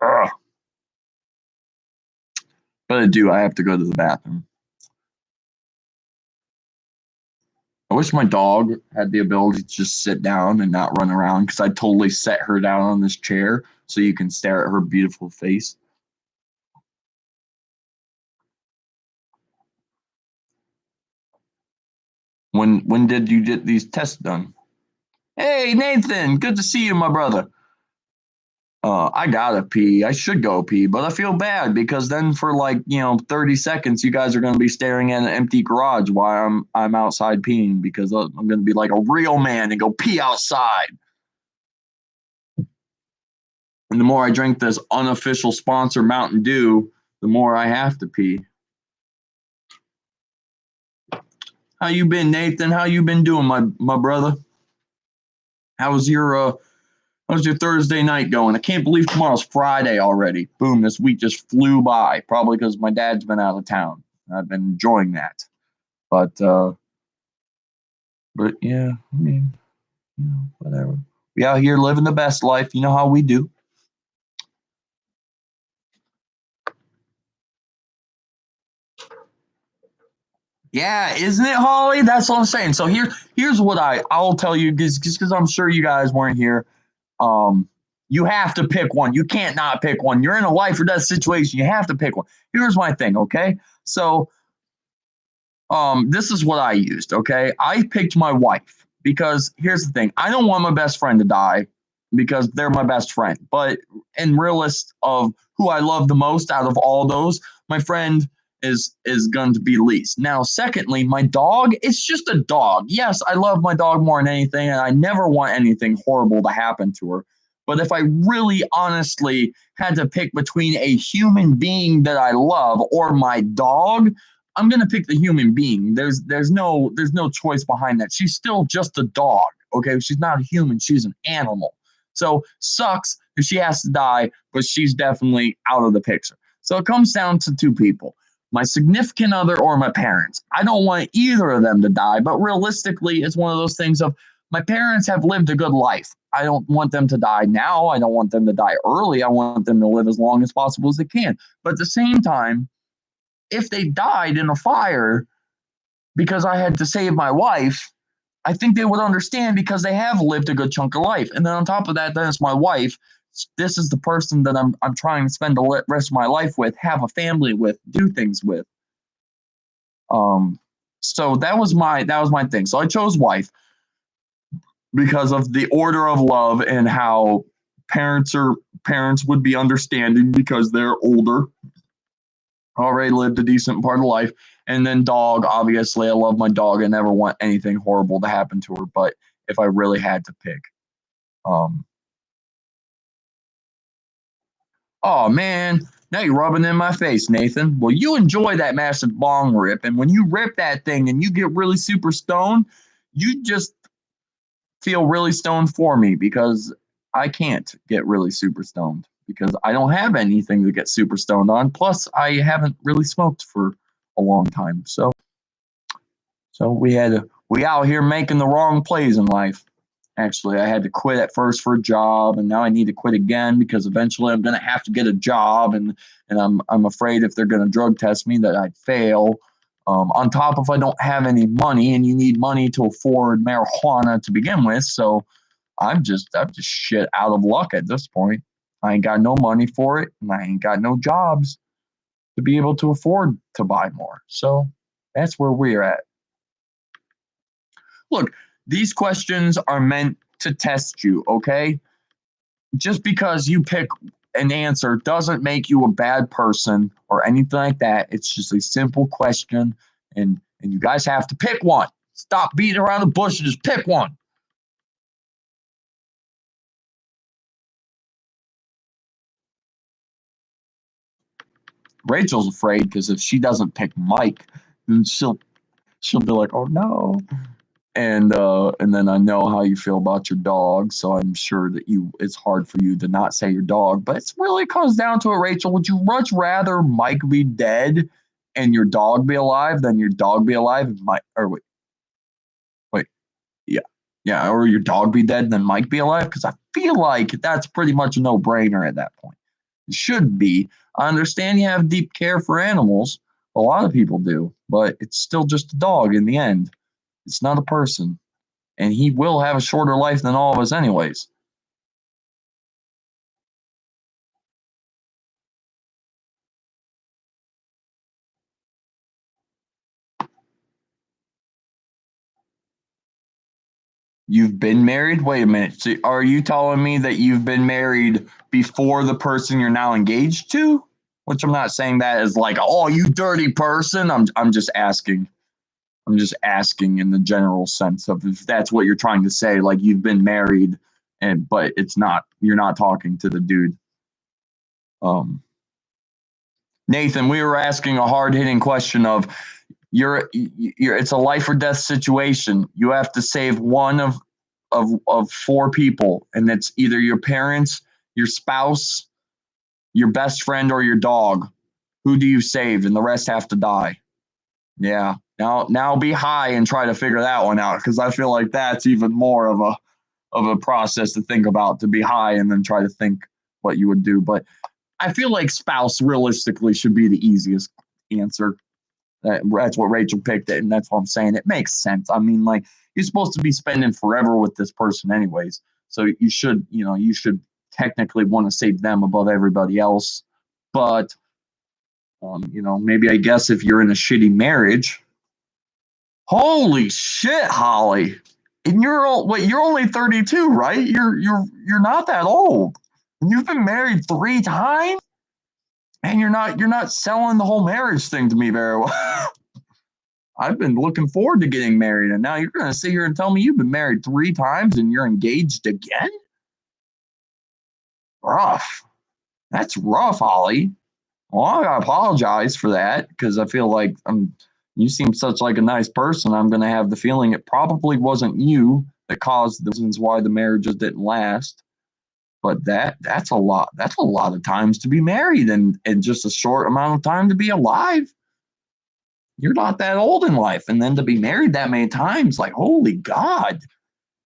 Ugh. But I do. I have to go to the bathroom. I wish my dog had the ability to just sit down and not run around because I totally set her down on this chair so you can stare at her beautiful face. When did you get these tests done? Hey Nathan, good to see you, my brother. I gotta pee. I should go pee, but I feel bad because then for like 30 seconds, you guys are gonna be staring at an empty garage while I'm outside peeing because I'm gonna be like a real man and go pee outside. And the more I drink this unofficial sponsor Mountain Dew, the more I have to pee. How you been, Nathan? How you been doing, my brother? How's your Thursday night going? I can't believe tomorrow's Friday already. Boom, this week just flew by. Probably because my dad's been out of town. I've been enjoying that. But yeah, I mean, whatever. We out here living the best life. You know how we do. Yeah, isn't it, Holly? That's what I'm saying. So here's what I'll tell you because I'm sure you guys weren't here. Um, you have to pick one. You can't not pick one. You're in a life or death situation. You have to pick one. Here's my thing, okay? So this is what I used, okay? I picked my wife because here's the thing. I don't want my best friend to die because they're my best friend. But in realist of who I love the most out of all those, my friend is going to be least. Now, secondly, my dog, it's just a dog. Yes, I love my dog more than anything, and I never want anything horrible to happen to her. But if I really honestly had to pick between a human being that I love or my dog, I'm gonna pick the human being. There's no choice behind that. She's still just a dog. Okay, she's not a human. She's an animal. So sucks if she has to die, but she's definitely out of the picture. So it comes down to two people: my significant other or my parents. I don't want either of them to die, but realistically, it's one of those things of my parents have lived a good life. I don't want them to die now. I don't want them to die early. I want them to live as long as possible as they can. But at the same time, if they died in a fire because I had to save my wife, I think they would understand because they have lived a good chunk of life. And then on top of that, then it's my wife. This is the person that I'm trying to spend the rest of my life with, have a family with, do things with. Um, so that was my thing. So I chose wife because of the order of love and how parents would be understanding because they're older, already lived a decent part of life. And then dog, obviously, I love my dog. I never want anything horrible to happen to her. But if I really had to pick, um, oh man, now you're rubbing in my face, Nathan. Well, you enjoy that massive bong rip, and when you rip that thing and you get really super stoned, you just feel really stoned for me because I can't get really super stoned because I don't have anything to get super stoned on. Plus, I haven't really smoked for a long time. So we out here making the wrong plays in life. Actually, I had to quit at first for a job, and now I need to quit again because eventually I'm gonna have to get a job, and I'm afraid if they're gonna drug test me that I'd fail. On top of I don't have any money, and you need money to afford marijuana to begin with, so I'm just shit out of luck at this point. I ain't got no money for it, and I ain't got no jobs to be able to afford to buy more. So that's where we're at. Look, these questions are meant to test you, okay? Just because you pick an answer doesn't make you a bad person or anything like that. It's just a simple question, and you guys have to pick one. Stop beating around the bush and just pick one. Rachel's afraid because if she doesn't pick Mike, then she'll be like, "Oh no." And then I know how you feel about your dog, so I'm sure that you it's hard for you to not say your dog. But it really comes down to it, Rachel. Would you much rather Mike be dead and your dog be alive than your dog be alive and Mike or wait, yeah. Yeah, or your dog be dead and then Mike be alive? Because I feel like that's pretty much a no-brainer at that point. It should be. I understand you have deep care for animals. A lot of people do, but it's still just a dog in the end. It's not a person, and he will have a shorter life than all of us, anyways. You've been married? Wait a minute. So are you telling me that you've been married before the person you're now engaged to? Which I'm not saying that as like, oh, you dirty person. I'm just asking. I'm just asking in the general sense of if that's what you're trying to say, like you've been married, and but it's not. You're not talking to the dude. Um, Nathan, we were asking a hard hitting question of you're it's a life or death situation. You have to save one of four people, and it's either your parents, your spouse, your best friend, or your dog. Who do you save? And the rest have to die. Yeah. Now be high and try to figure that one out because I feel like that's even more of a process to think about to be high and then try to think what you would do. But I feel like spouse realistically should be the easiest answer. That's what Rachel picked it, and that's what I'm saying. It makes sense. I mean, like you're supposed to be spending forever with this person, anyways. So you should technically want to save them above everybody else. But maybe I guess if you're in a shitty marriage, holy shit, Holly, and you're only 32, right? You're not that old, and you've been married 3 times, and you're not selling the whole marriage thing to me very well. I've been looking forward to getting married, and now you're going to sit here and tell me you've been married 3 times and you're engaged again? rough. That's rough, Holly. Well, I gotta apologize for that because I feel like you seem such like a nice person. I'm gonna have the feeling it probably wasn't you that caused the reasons why the marriages didn't last. But that's a lot. That's a lot of times to be married and just a short amount of time to be alive. You're not that old in life, and then to be married that many times, like holy God.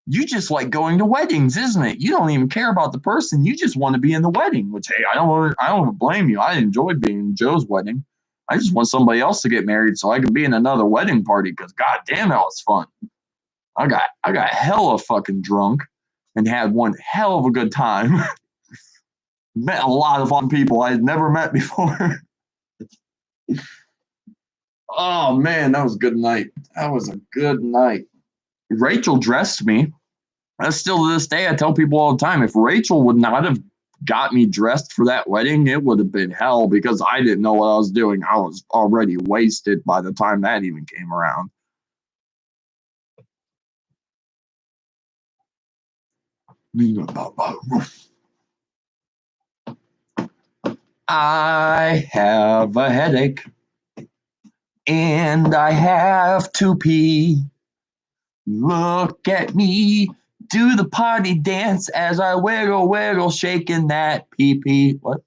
You just like going to weddings, isn't it? You don't even care about the person. You just want to be in the wedding, which, hey, I don't blame you. I enjoyed being in Joe's wedding. I just want somebody else to get married so I can be in another wedding party because God damn, that was fun. I got hella fucking drunk and had one hell of a good time. Met a lot of fun people I had never met before. Oh man, that was a good night. That was a good night. Rachel dressed me. That's still to this day, I tell people all the time, if Rachel would not have got me dressed for that wedding, it would have been hell because I didn't know what I was doing. I was already wasted by the time that even came around. I have a headache and I have to pee. Look at me do the party dance as I wiggle, wiggle, shaking that pee-pee. What?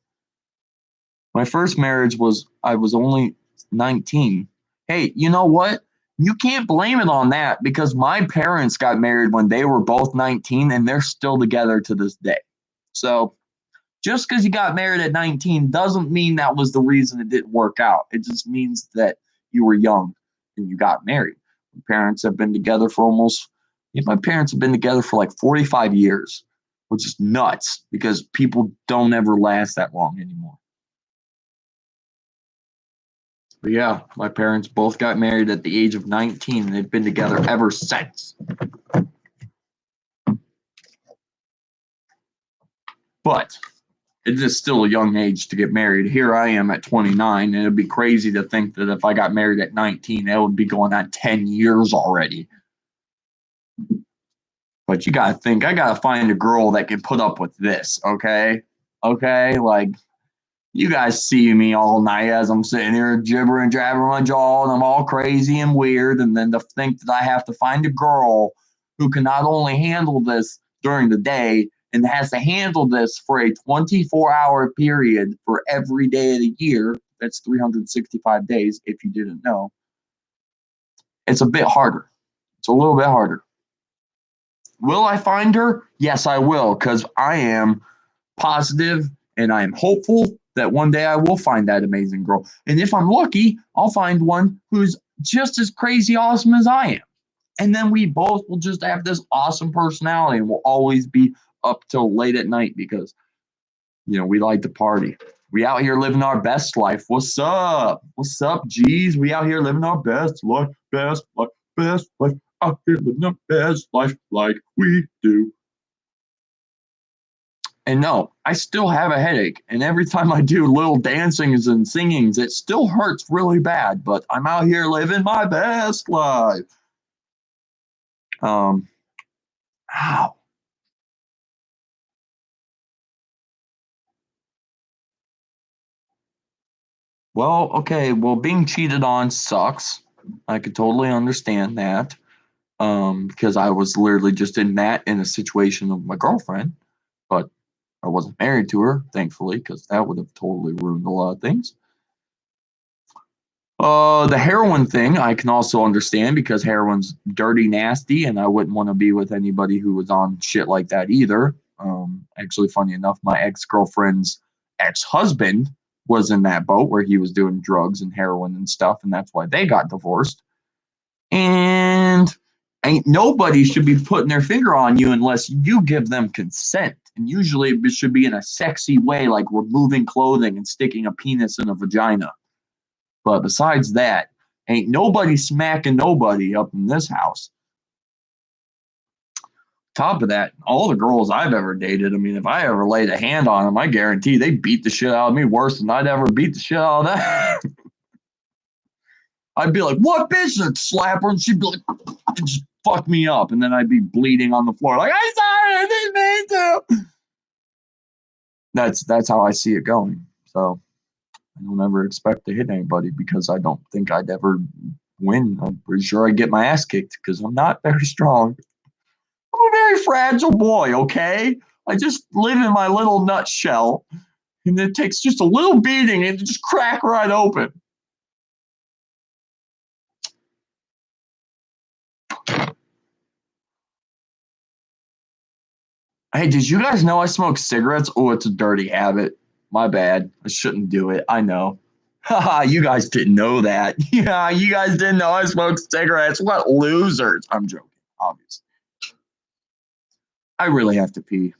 My first marriage I was only 19. Hey, you know what? You can't blame it on that because my parents got married when they were both 19 and they're still together to this day. So just because you got married at 19 doesn't mean that was the reason it didn't work out. It just means that you were young and you got married. My parents have been together for my parents have been together for like 45 years, which is nuts because people don't ever last that long anymore. But yeah, my parents both got married at the age of 19 and they've been together ever since. But it is still a young age to get married. Here I am at 29, and it'd be crazy to think that if I got married at 19, that would be going on 10 years already. But you got to think, I got to find a girl that can put up with this, okay? Okay? Like, you guys see me all night as I'm sitting here gibbering, jabbering my jaw, and I'm all crazy and weird. And then to think that I have to find a girl who can not only handle this during the day and has to handle this for a 24-hour period for every day of the year. That's 365 days, if you didn't know. It's a bit harder. It's a little bit harder. Will I find her? Yes, I will, because I am positive and I am hopeful that one day I will find that amazing girl. And if I'm lucky, I'll find one who's just as crazy awesome as I am. And then we both will just have this awesome personality and we'll always be up till late at night because, we like to party. We out here living our best life. What's up? What's up, G's? We out here living our best life, best life, best life. Out here living our best life like we do. And no, I still have a headache. And every time I do little dancings and singings, it still hurts really bad. But I'm out here living my best life. Ow. Well, okay. Well, being cheated on sucks. I could totally understand that. Because I was literally just in a situation of my girlfriend, but I wasn't married to her, thankfully, because that would have totally ruined a lot of things. The heroin thing I can also understand because heroin's dirty, nasty, and I wouldn't want to be with anybody who was on shit like that either. Actually, funny enough, my ex-girlfriend's ex-husband was in that boat where he was doing drugs and heroin and stuff, and that's why they got divorced. And ain't nobody should be putting their finger on you unless you give them consent. And usually it should be in a sexy way, like removing clothing and sticking a penis in a vagina. But besides that, ain't nobody smacking nobody up in this house. Top of that, all the girls I've ever dated, I mean, if I ever laid a hand on them, I guarantee they beat the shit out of me worse than I'd ever beat the shit out of that. I'd be like, what bitch? I'd slap her and she'd be like, just fuck me up. And then I'd be bleeding on the floor like, I'm sorry, I didn't mean to. That's how I see it going. So I don't ever expect to hit anybody because I don't think I'd ever win. I'm pretty sure I'd get my ass kicked because I'm not very strong. I'm a very fragile boy, okay? I just live in my little nutshell, and it takes just a little beating and it just crack right open. Hey, did you guys know I smoke cigarettes? Oh, it's a dirty habit. My bad. I shouldn't do it. I know. Haha, you guys didn't know that. Yeah, you guys didn't know I smoked cigarettes. What losers. I'm joking, obviously. I really have to pee.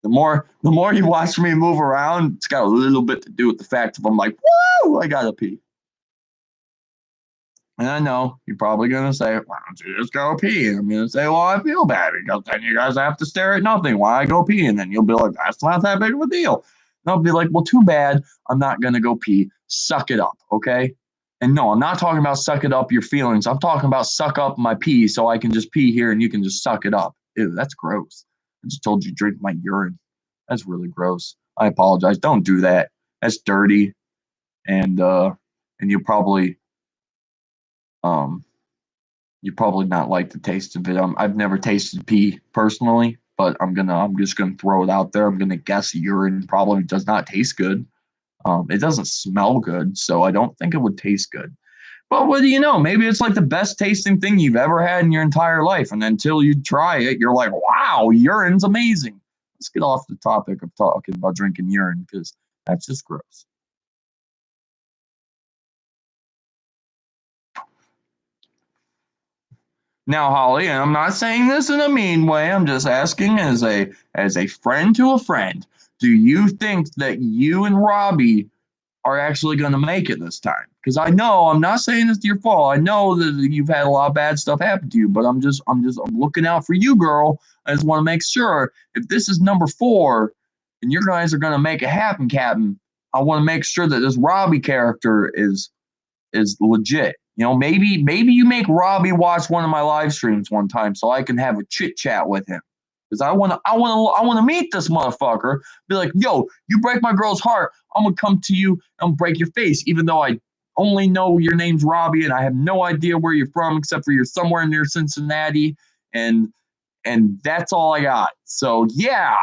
The more you watch me move around, it's got a little bit to do with the fact that I'm like, whoa, I gotta pee. And I know you're probably gonna say, why don't you just go pee? And I'm gonna say, well, I feel bad because then you guys have to stare at nothing while I go pee. And then you'll be like, that's not that big of a deal. And I'll be like, well, too bad. I'm not gonna go pee. Suck it up, okay? And no, I'm not talking about suck it up your feelings. I'm talking about suck up my pee so I can just pee here and you can just suck it up. Ew, that's gross. I just told you drink my urine. That's really gross. I apologize. Don't do that. That's dirty. And you probably um you probably not like the taste of it. I've never tasted pee personally, but I'm just gonna throw it out there. I'm gonna guess urine probably does not taste good. It doesn't smell good, so I don't think it would taste good. But what do you know? Maybe it's like the best tasting thing you've ever had in your entire life, and until you try it, you're like, "Wow, urine's amazing." Let's get off the topic of talking about drinking urine because that's just gross. Now, Holly, and I'm not saying this in a mean way. I'm just asking as a friend to a friend. Do you think that you and Robbie are actually going to make it this time? Because I know I'm not saying it's your fault. I know that you've had a lot of bad stuff happen to you, but I'm looking out for you, girl. I just want to make sure if this is number 4 and you guys are going to make it happen, Captain. I want to make sure that this Robbie character is legit. You know, maybe you make Robbie watch one of my live streams one time so I can have a chit chat with him. Because I wanna meet this motherfucker. Be like, yo, you break my girl's heart, I'm gonna come to you and break your face, even though I only know your name's Robbie and I have no idea where you're from except for you're somewhere near Cincinnati, and that's all I got. So yeah.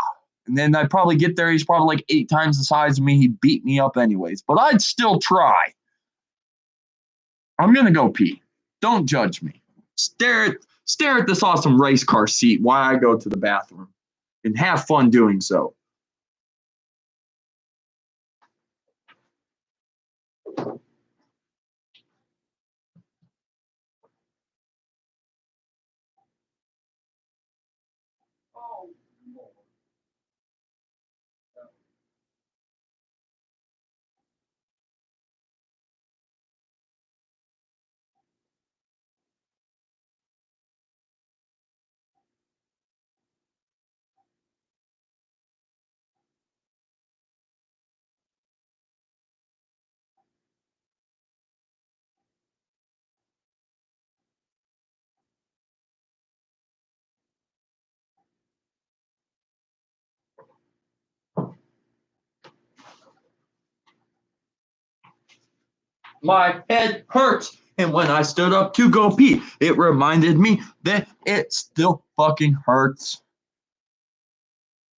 And then I'd probably get there. He's probably like 8 times the size of me. He'd beat me up anyways, but I'd still try. I'm gonna go pee. Don't judge me. Stare at this awesome race car seat while I go to the bathroom and have fun doing so. My head hurts. And when I stood up to go pee, it reminded me that it still fucking hurts.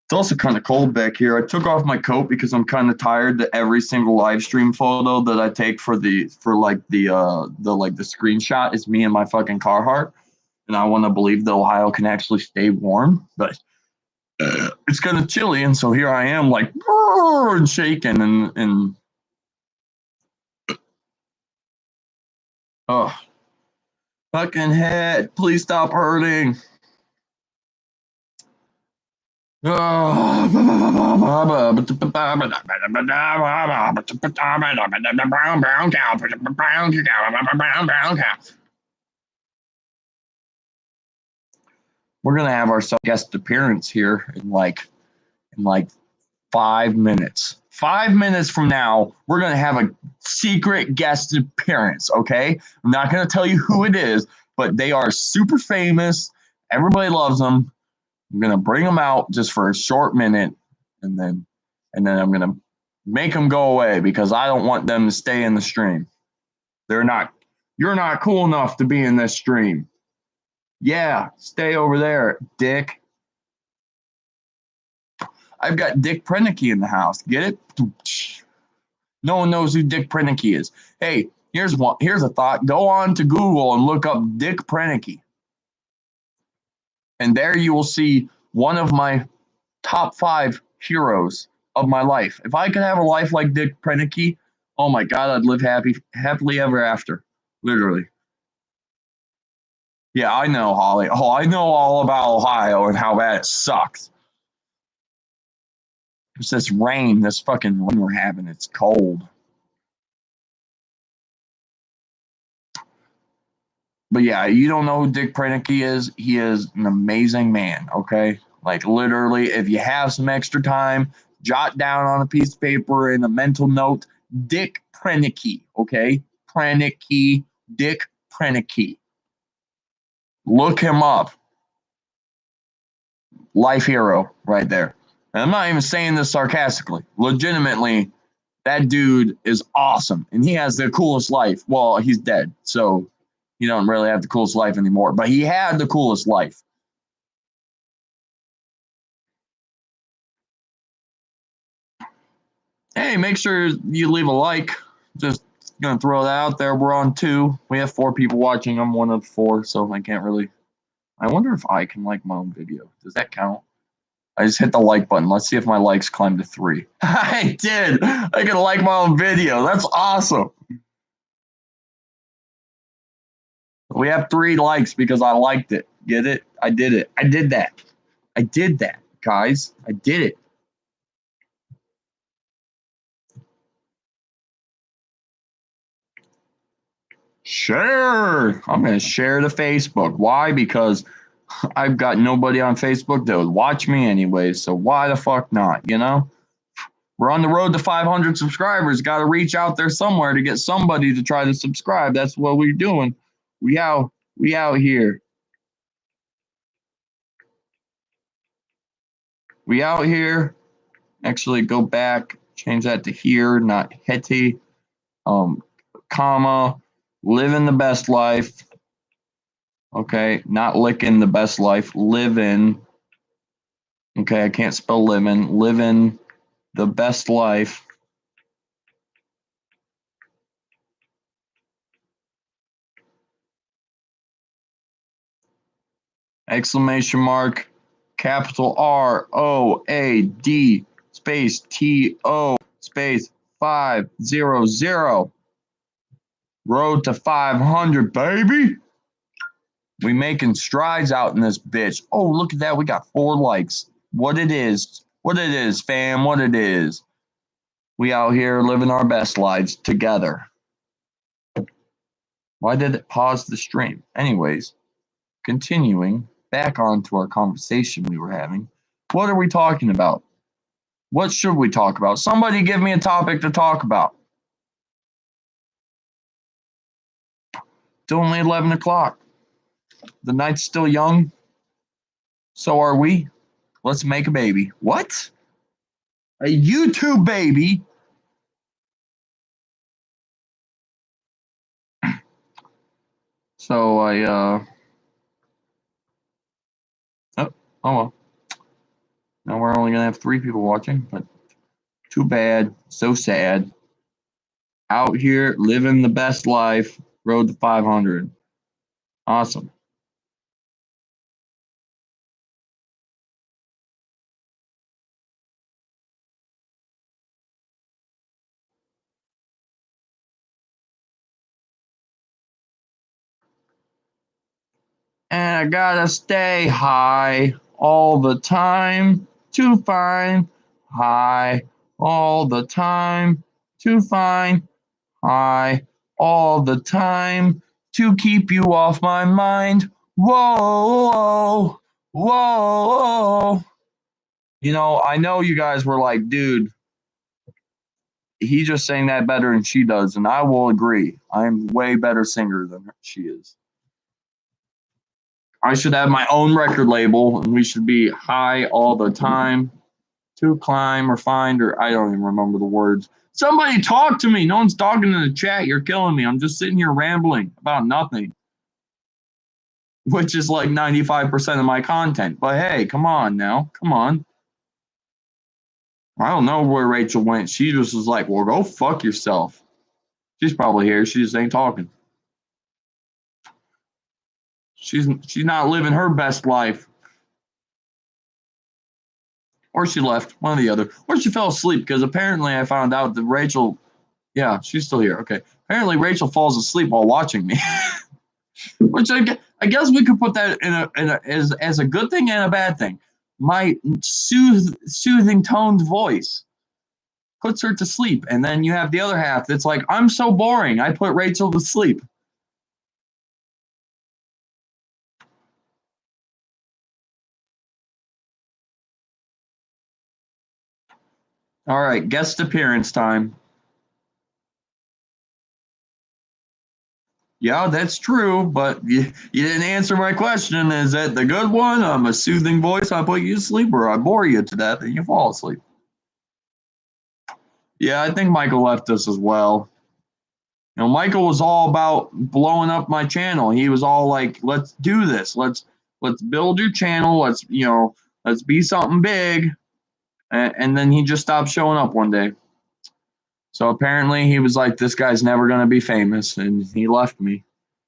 It's also kind of cold back here. I took off my coat because I'm kind of tired that every single live stream photo that I take for the screenshot is me and my fucking Carhartt. And I want to believe that Ohio can actually stay warm, but it's kind of chilly, and so here I am, like and shaking, and oh, fucking head, please stop hurting. We're gonna have our guest appearance here in like 5 minutes. 5 minutes from now, we're going to have a secret guest appearance, okay? I'm not going to tell you who it is, but they are super famous. Everybody loves them. I'm going to bring them out just for a short minute, and then and then I'm gonna make them go away because I don't want them to stay in the stream. They're not. You're not cool enough to be in this stream. Yeah, stay over there, dick. I've got Dick Prenicky in the house. Get it? No one knows who Dick Prenicky is. Hey, here's a thought. Go on to Google and look up Dick Prenicky. And there you will see one of my top 5 heroes of my life. If I could have a life like Dick Prenicky, oh my God, I'd live happily ever after. Literally. Yeah, I know, Holly. Oh, I know all about Ohio and how bad it sucks. It's this rain, this fucking rain we're having. It's cold. But yeah, you don't know who Dick Prenicky is. He is an amazing man, okay? Like literally, if you have some extra time, jot down on a piece of paper and a mental note, Dick Prenicky, okay? Prenicky, Dick Prenicky. Look him up. Life hero right there. And I'm not even saying this sarcastically. Legitimately, that dude is awesome. And he has the coolest life. Well, he's dead, so he don't really have the coolest life anymore. But he had the coolest life. Hey, make sure you leave a like. Just gonna throw that out there. We're on 2. We have 4 people watching. I'm one of 4, so I can't really. I wonder if I can like my own video. Does that count? I just hit the like button. Let's see if my likes climb to 3. I did. I can like my own video. That's awesome. We have 3 likes because I liked it. Get it? I did it. I did that. I did that, guys. I did it. Share. I'm going to share to Facebook. Why? Because I've got nobody on Facebook that would watch me anyway. So why the fuck not? You know? We're on the road to 500 subscribers. Got to reach out there somewhere to get somebody to try to subscribe. That's what we're doing. We out here. We out here. Actually, go back. Change that to here, not Hetty. Comma. Living the best life. Okay, not licking the best life. Living. Okay, I can't spell living. Living the best life. Exclamation mark. Capital ROAD space TO space 500. Road to 500, baby. We making strides out in this bitch. Oh, look at that. We got 4 likes. What it is, fam. What it is. We out here living our best lives together. Why did it pause the stream? Anyways, continuing back on to our conversation we were having. What are we talking about? What should we talk about? Somebody give me a topic to talk about. It's only 11 o'clock. The night's still young. So are we. Let's make a baby. What? A YouTube baby? So oh well. Now we're only gonna have 3 people watching, but too bad. So sad. Out here living the best life. Road to 500. Awesome. And I gotta stay high all the time to find high all the time to find high all the time to keep you off my mind. Whoa, whoa. You know, I know you guys were like, dude, he just sang that better than she does, and I will agree. I'm way better singer than she is. I should have my own record label, and we should be high all the time To climb or find, or I don't even remember the words. Somebody talk to me. No one's talking in the chat. You're killing me. I'm just sitting here rambling about nothing, which is like 95% of my content. But hey, come on now. Come on. I don't know where Rachel went. She just was like, well, go fuck yourself. She's probably here. She just ain't talking. She's not living her best life. Or she left, one or the other. Or she fell asleep, because apparently I found out that Rachel, yeah, she's still here. Okay. Apparently Rachel falls asleep while watching me. Which I guess we could put that as a good thing and a bad thing. My soothing toned voice puts her to sleep. And then you have the other half that's like, I'm so boring. I put Rachel to sleep. All right, guest appearance time. Yeah, that's true, but you didn't answer my question. Is that the good one? I'm a soothing voice. I put you to sleep, or I bore you to death and you fall asleep. Yeah, I think Michael left us as well. You know, Michael was all about blowing up my channel. He was all like, "Let's do this. Let's build your channel. Let's be something big." And then he just stopped showing up one day. So apparently he was like, "This guy's never gonna be famous," and he left me.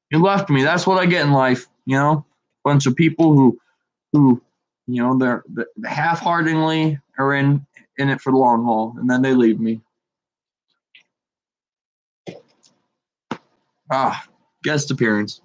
He left me. That's what I get in life, you know. Bunch of people who, you know, they're half-heartedly are in it for the long haul, and then they leave me. Guest appearance.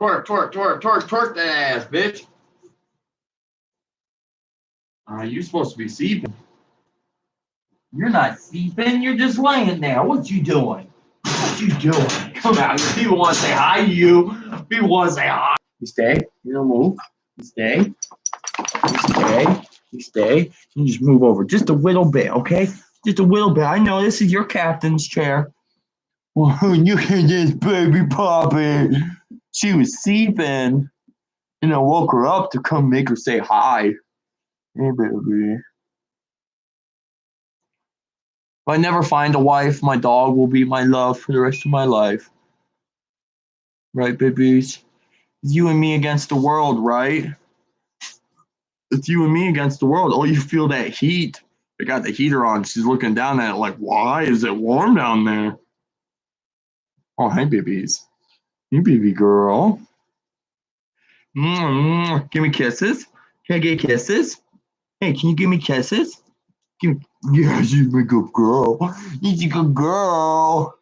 Twerk that ass, bitch. You're supposed to be sleeping. You're not sleeping. You're just laying there. What you doing? What you doing? Come out. People want to say hi to you. People want to say hi. You stay. You don't move. You stay. You stay. You stay. You just move over just a little bit, okay? Just a little bit. I know this is your captain's chair. Well, you can just baby poppy. She was sleeping, and I woke her up to come make her say hi. Hey, baby. If I never find a wife, my dog will be my love for the rest of my life. Right, babies? It's you and me against the world, right? It's you and me against the world. Oh, you feel that heat. They got the heater on. She's looking down at it like, why is it warm down there? Oh, hey, babies. Hey, baby girl. Give me kisses. Can I get kisses? Hey, can you give me kisses? Give me. Yeah, she's a good girl. She's a good girl.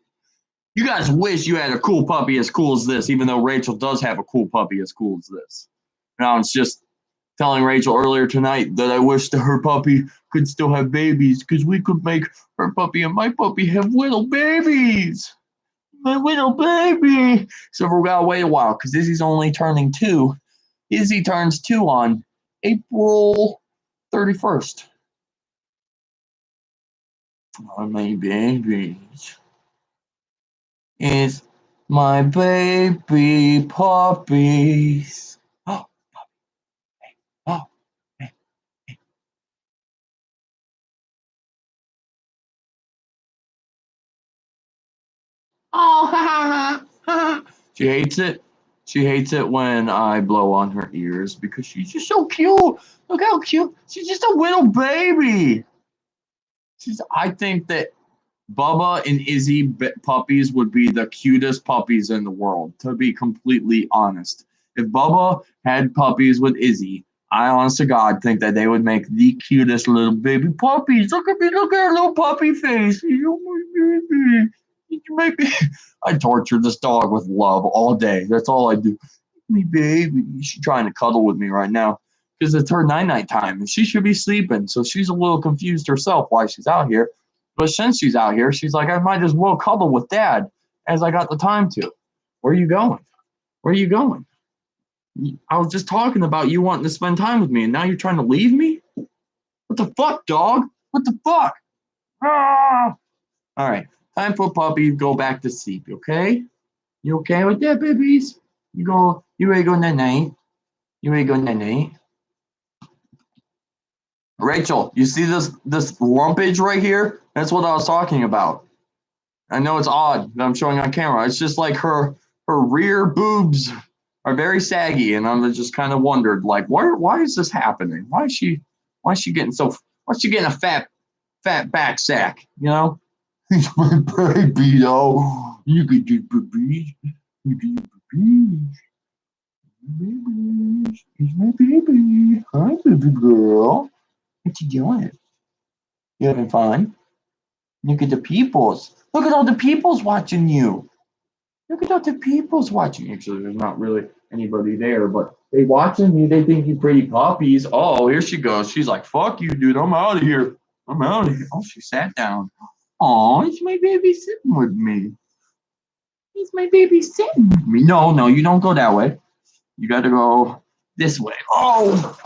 You guys wish you had a cool puppy as cool as this, even though Rachel does have a cool puppy as cool as this. Now, it's just telling Rachel earlier tonight that I wish that her puppy could still have babies, because we could make her puppy and my puppy have little babies. My little baby. So we gotta wait a while, because Izzy's only turning 2. Izzy turns 2 on April 31st. Oh, my babies. It's my baby puppies. Oh, oh. Oh, she hates it. She hates it when I blow on her ears, because she's just so cute. Look how cute. She's just a little baby. I think that Bubba and Izzy puppies would be the cutest puppies in the world, to be completely honest. If Bubba had puppies with Izzy, I honest to God think that they would make the cutest little baby puppies. Look at me, look at her little puppy face. Oh my baby. You make me. I torture this dog with love all day. That's all I do. Me baby. She's trying to cuddle with me right now, because it's her night time and she should be sleeping. So she's a little confused herself why she's out here. But since she's out here, she's like, I might as well cuddle with Dad, as I got the time to. Where are you going? Where are you going? I was just talking about you wanting to spend time with me, and now you're trying to leave me? What the fuck, dog? What the fuck? Ah! All right, time for puppy to go back to sleep, okay? You okay with that, babies? You ready to go night-night? You ready to go night-night? Rachel, you see this lumpage right here? That's what I was talking about. I know it's odd that I'm showing on camera. It's just like her rear boobs are very saggy, and I'm just kind of wondered, like, why is this happening? Why is she getting a fat back sack? You know? He's my baby, though. You could do babies. You could do babies. Babies. He's my baby. Hi, baby girl. What you doing? You having fun? Look at the peoples. Look at all the peoples watching you. Look at all the people's watching. Actually, there's not really anybody there, but they watching me. They think you pretty puppies. Oh, here she goes. She's like, "Fuck you, dude. I'm out of here. I'm out of here." Oh, she sat down. Oh, it's my baby sitting with me. It's my baby sitting with me. No, no, you don't go that way. You got to go this way. Oh,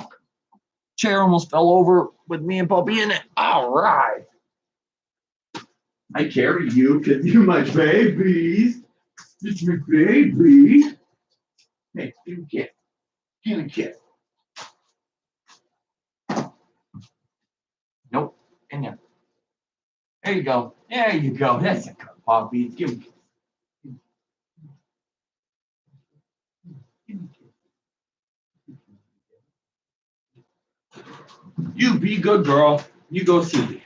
chair almost fell over with me and Puppy in it. All right. I carry you because you're my babies. It's my baby. Hey, give me a kiss. Give me a kiss. Nope. In there. There you go. There you go. That's a good puppy. Give me a kiss. Give me a kiss. You be good girl. You go sleep.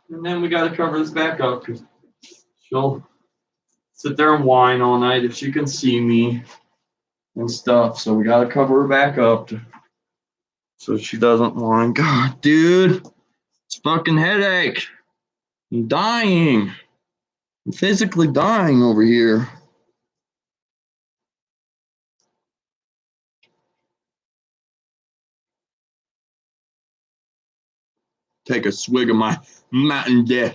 And then we got to cover this back up because she'll sit there and whine all night if she can see me and stuff. So we got to cover her back up so she doesn't whine. God, dude, it's fucking headache. I'm dying. I'm physically dying over here. Take a swig of my Mountain Dew.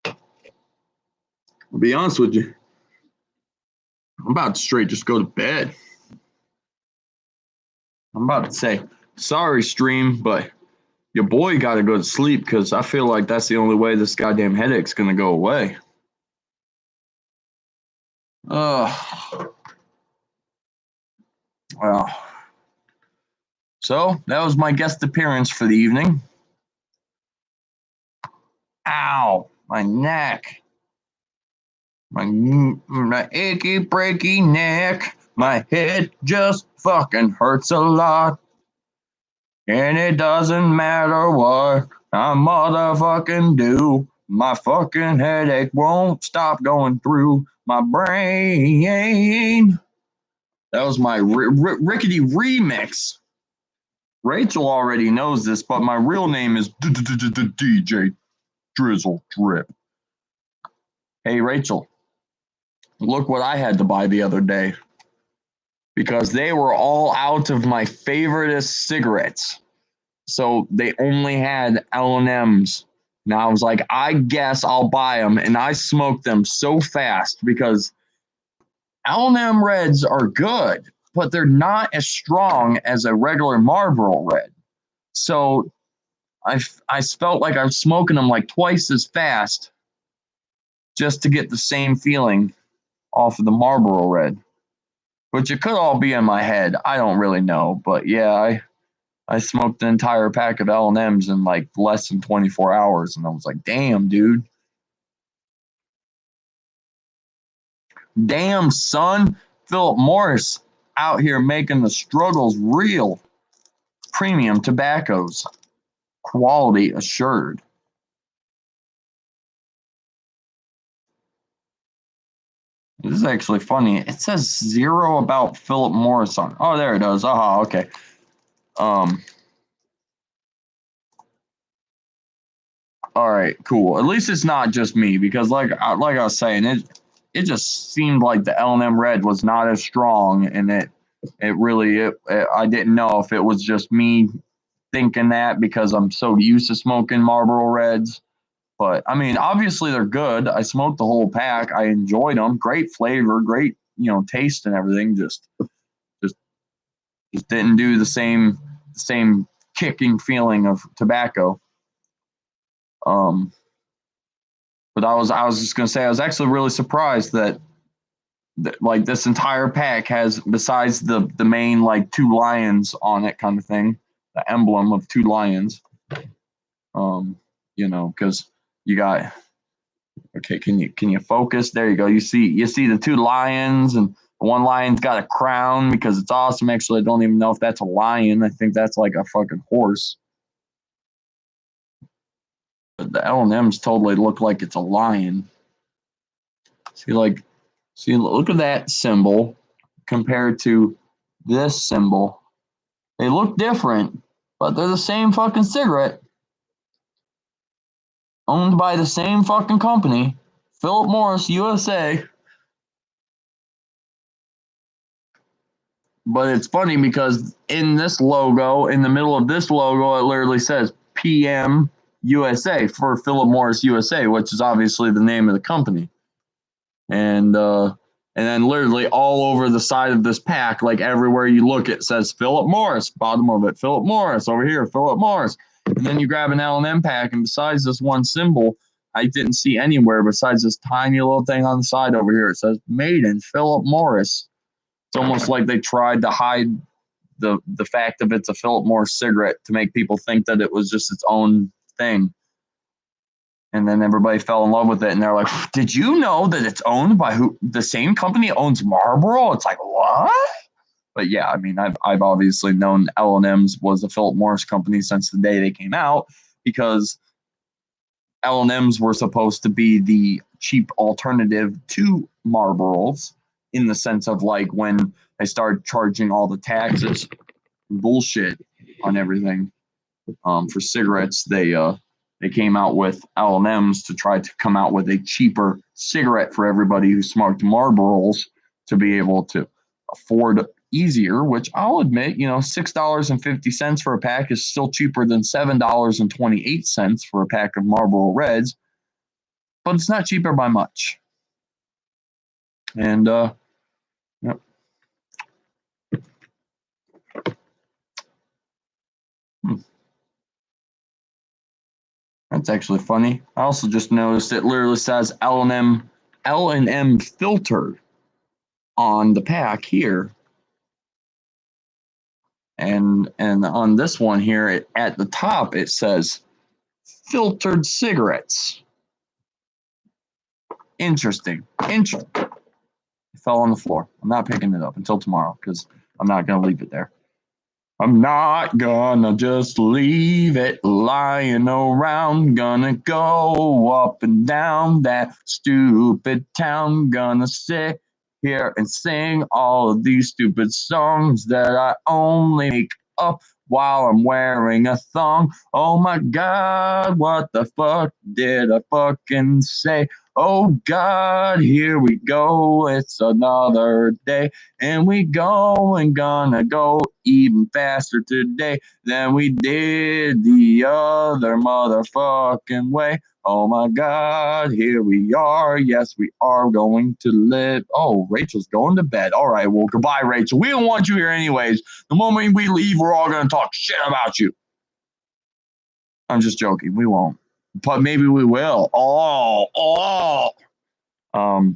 I'll be honest with you. I'm about to straight just go to bed. I'm about to say, sorry, stream, but your boy got to go to sleep because I feel like that's the only way this goddamn headache's going to go away. Well, so that was my guest appearance for the evening. Ow, my neck. My achy breaky neck. My head just fucking hurts a lot. And it doesn't matter what I motherfucking do. My fucking headache won't stop going through my brain. That was my rickety remix. Rachel already knows this, but my real name is DJ Drizzle Drip. Hey, Rachel, look what I had to buy the other day. Because they were all out of my favoriteest cigarettes. So they only had L&Ms. Now I was like, I guess I'll buy them. And I smoked them so fast because L&M Reds are good, but they're not as strong as a regular Marlboro Red. So I felt like I was smoking them like twice as fast just to get the same feeling off of the Marlboro Red. Which it could all be in my head. I don't really know. But yeah, I smoked an entire pack of L&Ms in like less than 24 hours. And I was like, damn, dude. Damn, son. Philip Morris out here making the struggles real. Premium tobaccos. Quality assured. This is actually funny. It says 0 about Philip Morris on. Oh, there it does. Oh, okay. All right, cool. At least it's not just me because, like I was saying, it just seemed like the L&M Red was not as strong, and I didn't know if it was just me thinking that because I'm so used to smoking Marlboro Reds, But I mean, obviously they're good. I smoked the whole pack. I enjoyed them. Great flavor, great taste and everything. Just just didn't do the same kicking feeling of tobacco. Um, but I was just gonna say I was actually really surprised that like this entire pack has, besides the main like two lions on it kind of thing, the emblem of two lions. Um, because you got, okay, can you focus? There you go. You see the two lions, and one lion's got a crown because it's awesome. Actually, I don't even know if that's a lion. I think that's like a fucking horse. But the L&Ms totally look like it's a lion. See, like, look at that symbol compared to this symbol. They look different, but they're the same fucking cigarette, owned by the same fucking company, Philip Morris USA. But it's funny because in this logo, in the middle of this logo, it literally says PM USA for Philip Morris USA, which is obviously the name of the company. And then literally all over the side of this pack, like everywhere you look, it says Philip Morris. Bottom of it, Philip Morris. Over here, Philip Morris. And then you grab an L&M pack, and besides this one symbol, I didn't see anywhere besides this tiny little thing on the side over here. It says Made in Philip Morris. It's almost like they tried to hide the fact that it's a Philip Morris cigarette to make people think that it was just its own thing. And then everybody fell in love with it, and they're like, "Did you know that it's owned by who? The same company owns Marlboro?" It's like, what? But yeah, I mean, I've obviously known L&M's was a Philip Morris company since the day they came out, because L&M's were supposed to be the cheap alternative to Marlboros, in the sense of like when they started charging all the taxes and bullshit on everything for cigarettes. They came out with L&Ms to try to come out with a cheaper cigarette for everybody who smoked Marlboros to be able to afford easier, which I'll admit, $6.50 for a pack is still cheaper than $7.28 for a pack of Marlboro Reds, but it's not cheaper by much. And yep. That's actually funny. I also just noticed it literally says L&M filter on the pack here. And on this one here, at the top, it says filtered cigarettes. Interesting. It fell on the floor. I'm not picking it up until tomorrow because I'm not going to leave it there. I'm not gonna just leave it lying around. Gonna go up and down that stupid town. Gonna sit here and sing all of these stupid songs that I only make up while I'm wearing a thong. Oh my God, what the fuck did I fucking say? Oh God, here we go. It's another day. And we gonna go even faster today than we did the other motherfucking way. Oh my God, here we are. Yes, we are going to live. Oh, Rachel's going to bed. All right, well, goodbye, Rachel. We don't want you here anyways. The moment we leave, we're all going to talk shit about you. I'm just joking. We won't. But maybe we will. I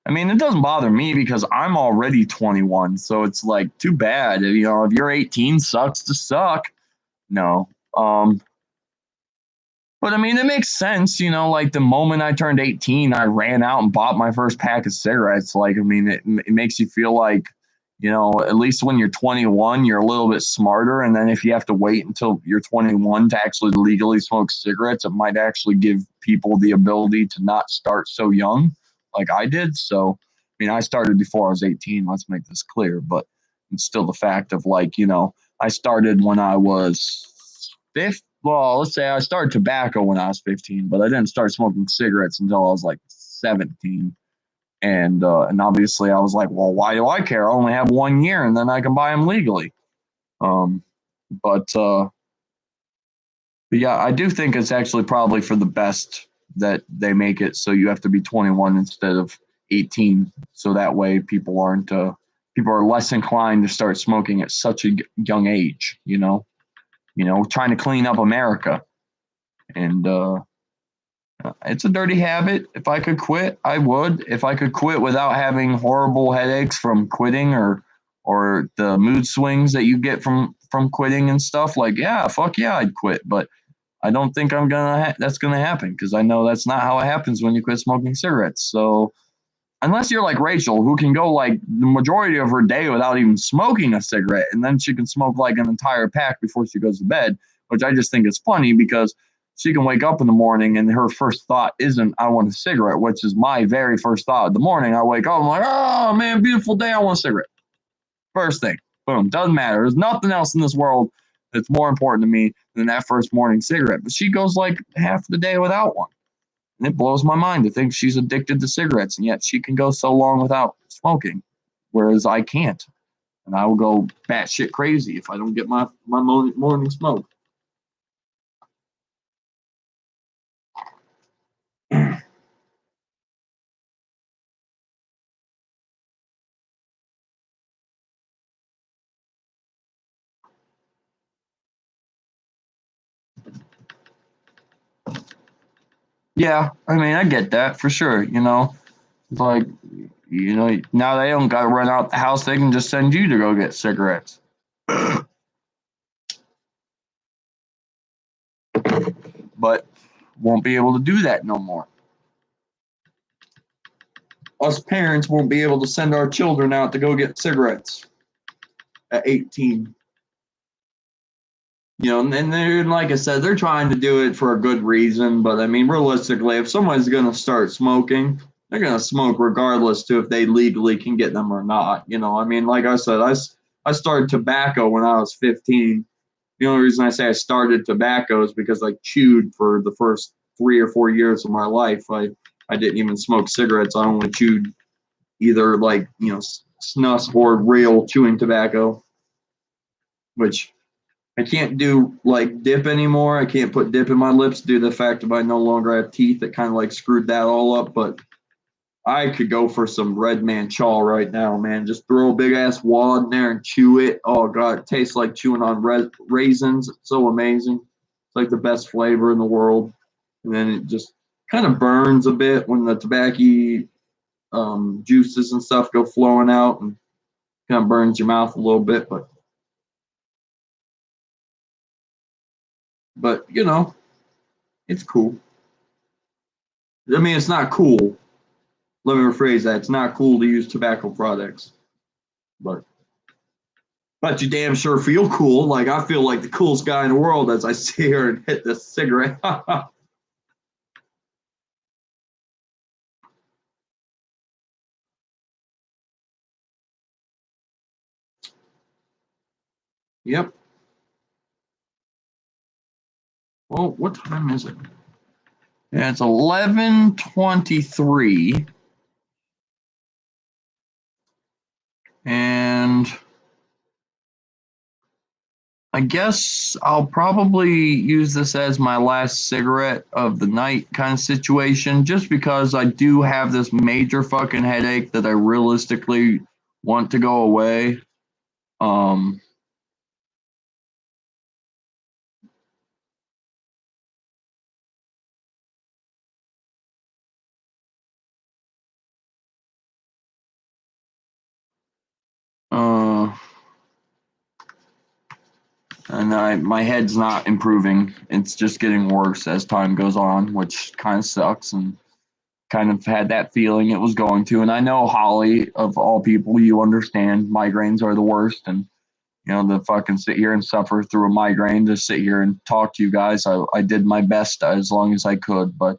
mean, it doesn't bother me because I'm already 21, so it's like too bad. If you're 18, sucks to suck. No. But I mean, it makes sense. Like the moment I turned 18, I ran out and bought my first pack of cigarettes. Like, I mean, it makes you feel like, at least when you're 21, you're a little bit smarter. And then if you have to wait until you're 21 to actually legally smoke cigarettes, it might actually give people the ability to not start so young like I did. So, I mean, I started before I was 18. Let's make this clear. But it's still the fact of like, I started when I was 15. Well, let's say I started tobacco when I was 15, but I didn't start smoking cigarettes until I was like 17. And obviously I was like, well, why do I care? I only have 1 year and then I can buy them legally. But But yeah, I do think it's actually probably for the best that they make it so you have to be 21 instead of 18, so that way people are less inclined to start smoking at such a young age. Trying to clean up America, and it's a dirty habit. If I could quit, I would. If I could quit without having horrible headaches from quitting or the mood swings that you get from quitting and stuff, like yeah, fuck yeah, I'd quit. But I don't think that's gonna happen because I know that's not how it happens when you quit smoking cigarettes. So unless you're like Rachel, who can go like the majority of her day without even smoking a cigarette, and then she can smoke like an entire pack before she goes to bed, which I just think is funny because she can wake up in the morning and her first thought isn't "I want a cigarette," which is my very first thought in the morning. I wake up, I'm like, "Oh man, beautiful day, I want a cigarette." First thing, boom, doesn't matter. There's nothing else in this world that's more important to me than that first morning cigarette. But she goes like half the day without one. And it blows my mind to think she's addicted to cigarettes, and yet she can go so long without smoking, whereas I can't. And I will go batshit crazy if I don't get my morning smoke. Yeah, I mean, I get that for sure. Like, now they don't got to run out the house. They can just send you to go get cigarettes. But won't be able to do that no more. Us parents won't be able to send our children out to go get cigarettes at 18. And they're like I said, they're trying to do it for a good reason. But I mean, realistically, if someone's going to start smoking, they're going to smoke regardless to if they legally can get them or not. I mean, like I said, I started tobacco when I was 15. The only reason I say I started tobacco is because I chewed for the first 3 or 4 years of my life. I didn't even smoke cigarettes. I only chewed either like snus or real chewing tobacco, which I can't do like dip anymore. I can't put dip in my lips due to the fact that I no longer have teeth. That kind of like screwed that all up. But I could go for some Red Man Chaw right now, man. Just throw a big ass wad in there and chew it. Oh god, it tastes like chewing on raisins. It's so amazing. It's like the best flavor in the world. And then it just kind of burns a bit when the tobacco juices and stuff go flowing out, and kind of burns your mouth a little bit. But it's cool. I mean, it's not cool. Let me rephrase that. It's not cool to use tobacco products, but you damn sure feel cool. Like I feel like the coolest guy in the world as I sit here and hit this cigarette. Yep. Well, what time is it? Yeah, it's 11:23, and I guess I'll probably use this as my last cigarette of the night kind of situation, just because I do have this major fucking headache that I realistically want to go away. Um, uh, and my head's not improving. It's just getting worse as time goes on, which kind of sucks. And kind of had that feeling it was going to. And I know Holly, of all people, you understand migraines are the worst. And to fucking sit here and suffer through a migraine to sit here and talk to you guys, I did my best as long as I could. But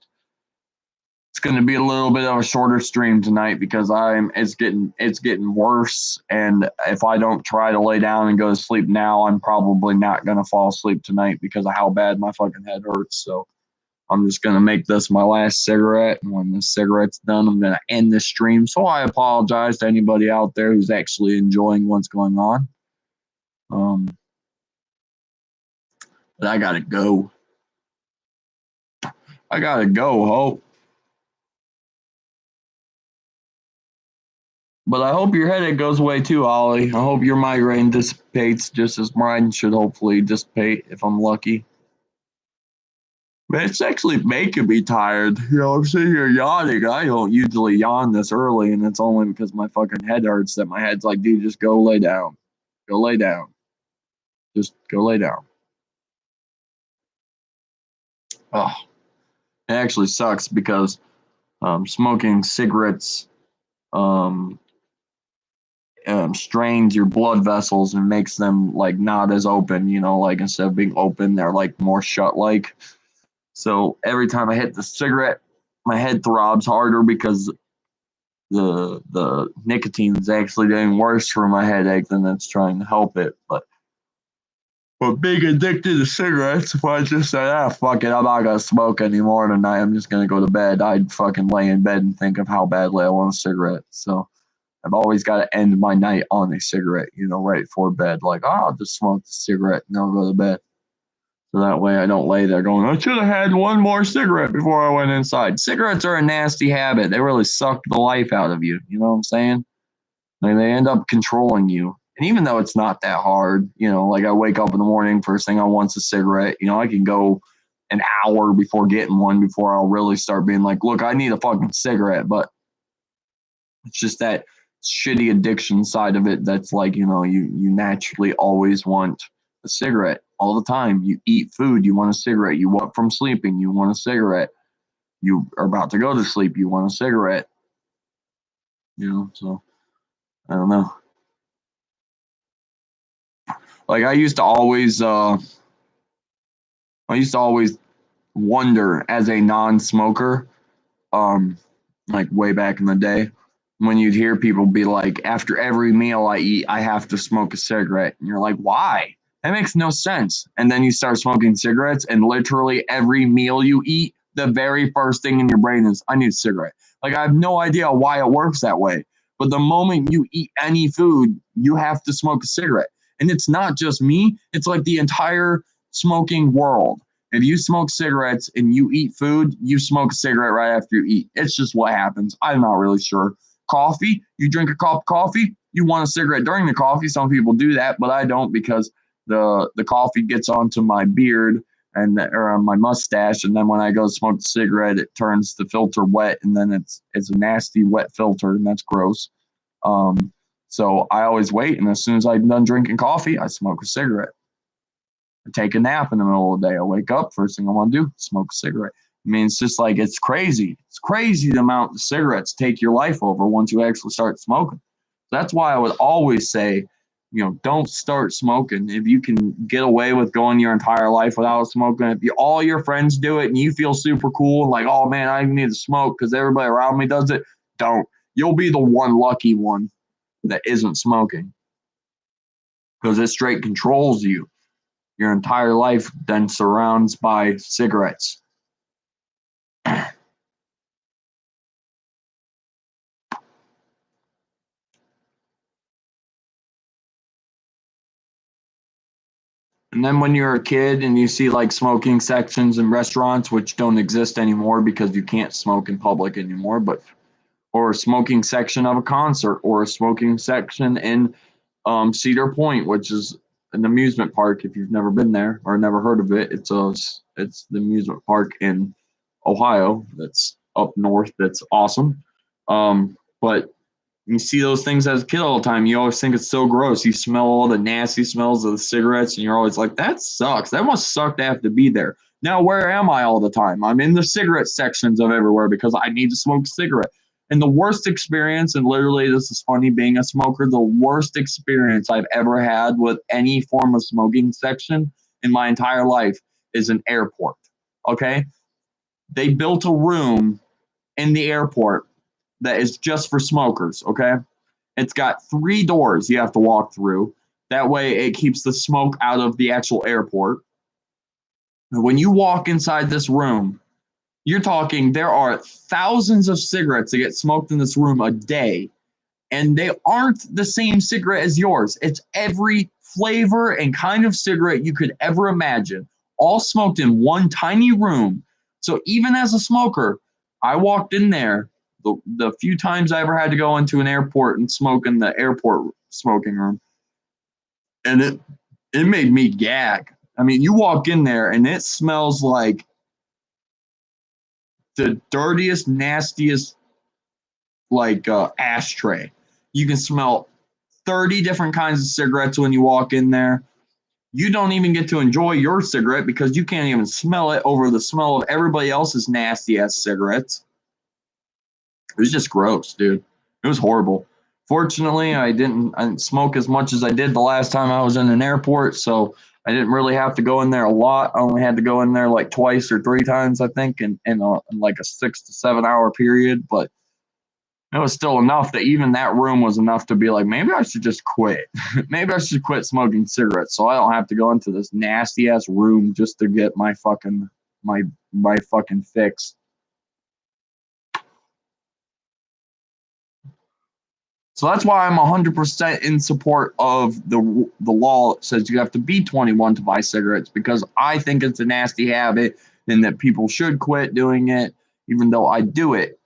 it's going to be a little bit of a shorter stream tonight because it's getting worse. And if I don't try to lay down and go to sleep now, I'm probably not going to fall asleep tonight because of how bad my fucking head hurts. So I'm just going to make this my last cigarette. And when this cigarette's done, I'm going to end this stream. So I apologize to anybody out there who's actually enjoying what's going on. Um, but I got to go. I gotta go, Hope. But I hope your headache goes away too, Ollie. I hope your migraine dissipates just as mine should hopefully dissipate if I'm lucky. Man, it's actually making me tired. I'm sitting here yawning. I don't usually yawn this early, and it's only because my fucking head hurts that my head's like, dude, just go lay down. Go lay down. Just go lay down. Oh, it actually sucks because smoking cigarettes um, strains your blood vessels and makes them like not as open. Like instead of being open, they're like more shut like. So every time I hit the cigarette, my head throbs harder because the nicotine is actually doing worse for my headache than it's trying to help it. But being addicted to cigarettes, if I just said, fuck it, I'm not gonna smoke anymore tonight, I'm just gonna go to bed, I'd fucking lay in bed and think of how badly I want a cigarette. So I've always got to end my night on a cigarette, right before bed. Like, I'll just smoke the cigarette and I'll go to bed. So that way I don't lay there going, I should have had one more cigarette before I went inside. Cigarettes are a nasty habit. They really suck the life out of you. You know what I'm saying? Like they end up controlling you. And even though it's not that hard, like I wake up in the morning, first thing I want's a cigarette. I can go an hour before getting one before I'll really start being like, look, I need a fucking cigarette. But it's just that shitty addiction side of it that's like, you naturally always want a cigarette all the time. You eat food, you want a cigarette. You wake up from sleeping, you want a cigarette. You are about to go to sleep, you want a cigarette. So I don't know. Like I used to always wonder as a non-smoker, um, like way back in the day, when you'd hear people be like, after every meal I eat, I have to smoke a cigarette. And you're like, why? That makes no sense. And then you start smoking cigarettes, and literally every meal you eat, the very first thing in your brain is, I need a cigarette. Like, I have no idea why it works that way. But the moment you eat any food, you have to smoke a cigarette. And it's not just me, it's like the entire smoking world. If you smoke cigarettes and you eat food, you smoke a cigarette right after you eat. It's just what happens. I'm not really sure. Coffee, you drink a cup of coffee, you want a cigarette during the coffee. Some people do that, but I don't because the coffee gets onto my beard or on my mustache, and then when I go smoke the cigarette, it turns the filter wet, and then it's a nasty wet filter, and that's gross. So I always wait, and as soon as I'm done drinking coffee, I smoke a cigarette. I take a nap in the middle of the day. I wake up, first thing I want to do, smoke a cigarette. I mean, it's just like, it's crazy. It's crazy the amount of cigarettes take your life over once you actually start smoking. That's why I would always say, don't start smoking. If you can get away with going your entire life without smoking, if all your friends do it and you feel super cool and like, oh man, I need to smoke because everybody around me does it, don't. You'll be the one lucky one that isn't smoking because it straight controls you. Your entire life then surrounds by cigarettes. And then when you're a kid and you see like smoking sections in restaurants, which don't exist anymore because you can't smoke in public anymore, or a smoking section of a concert, or a smoking section in Cedar Point, which is an amusement park. If you've never been there or never heard of it, it's the amusement park in Ohio that's up north. That's awesome. But you see those things as a kid all the time. You always think it's so gross. You smell all the nasty smells of the cigarettes, and you're always like, that sucks. That must suck to have to be there. Now, where am I all the time? I'm in the cigarette sections of everywhere because I need to smoke a cigarette. And the worst experience, and literally this is funny being a smoker, the worst experience I've ever had with any form of smoking section in my entire life is an airport. Okay? They built a room in the airport that is just for smokers, okay? It's got 3 doors you have to walk through. That way it keeps the smoke out of the actual airport. When you walk inside this room, you're talking there are thousands of cigarettes that get smoked in this room a day, and they aren't the same cigarette as yours. It's every flavor and kind of cigarette you could ever imagine, all smoked in one tiny room. So even as a smoker, I walked in there the few times I ever had to go into an airport and smoke in the airport smoking room, and it made me gag. I mean, you walk in there and it smells like the dirtiest, nastiest, like ashtray. You can smell 30 different kinds of cigarettes when you walk in there. You don't even get to enjoy your cigarette because you can't even smell it over the smell of everybody else's nasty ass cigarettes. It was just gross, dude. It was horrible. Fortunately, I didn't smoke as much as I did the last time I was in an airport, so I didn't really have to go in there a lot. I only had to go in there like twice or three times, I think, in like a 6 to 7 hour period. But it was still enough that even that room was enough to be like, maybe I should just quit. Maybe I should quit smoking cigarettes so I don't have to go into this nasty ass room just to get my fucking fix. So that's why I'm 100% in support of the law that says you have to be 21 to buy cigarettes, because I think it's a nasty habit and that people should quit doing it, even though I do it.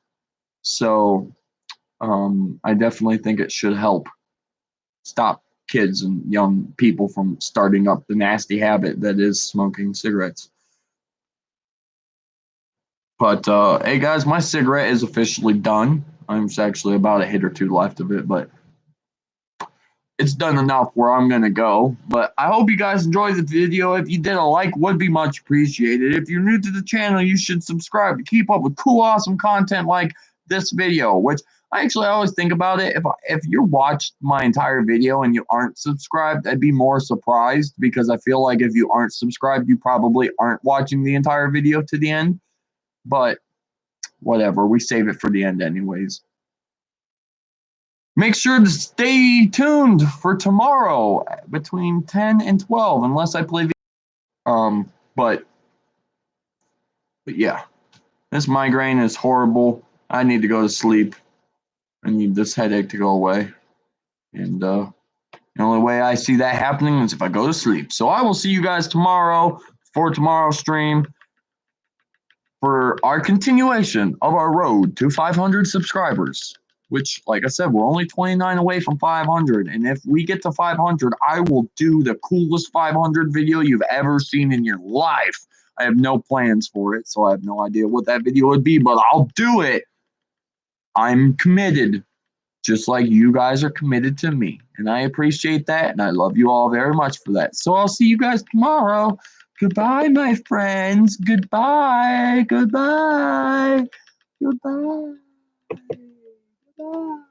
So I definitely think it should help stop kids and young people from starting up the nasty habit that is smoking cigarettes. But hey guys, my cigarette is officially done. I'm actually about a hit or two left of it, but it's done enough where I'm gonna go. But I hope you guys enjoyed the video. If you did, a like would be much appreciated. If you're new to the channel, you should subscribe to keep up with cool, awesome content like this video, which I always think about it. If you watched my entire video and you aren't subscribed, I'd be more surprised, because I feel like if you aren't subscribed, you probably aren't watching the entire video to the end. But whatever, we save it for the end anyways. Make sure to stay tuned for tomorrow between 10 and 12, unless I play. But yeah, this migraine is horrible. I need to go to sleep. I need this headache to go away. And the only way I see that happening is if I go to sleep. So I will see you guys tomorrow for tomorrow's stream for our continuation of our road to 500 subscribers. Which, like I said, we're only 29 away from 500. And if we get to 500, I will do the coolest 500 video you've ever seen in your life. I have no plans for it, so I have no idea what that video would be, but I'll do it. I'm committed, just like you guys are committed to me. And I appreciate that, and I love you all very much for that. So I'll see you guys tomorrow. Goodbye, my friends. Goodbye. Goodbye. Goodbye. Goodbye.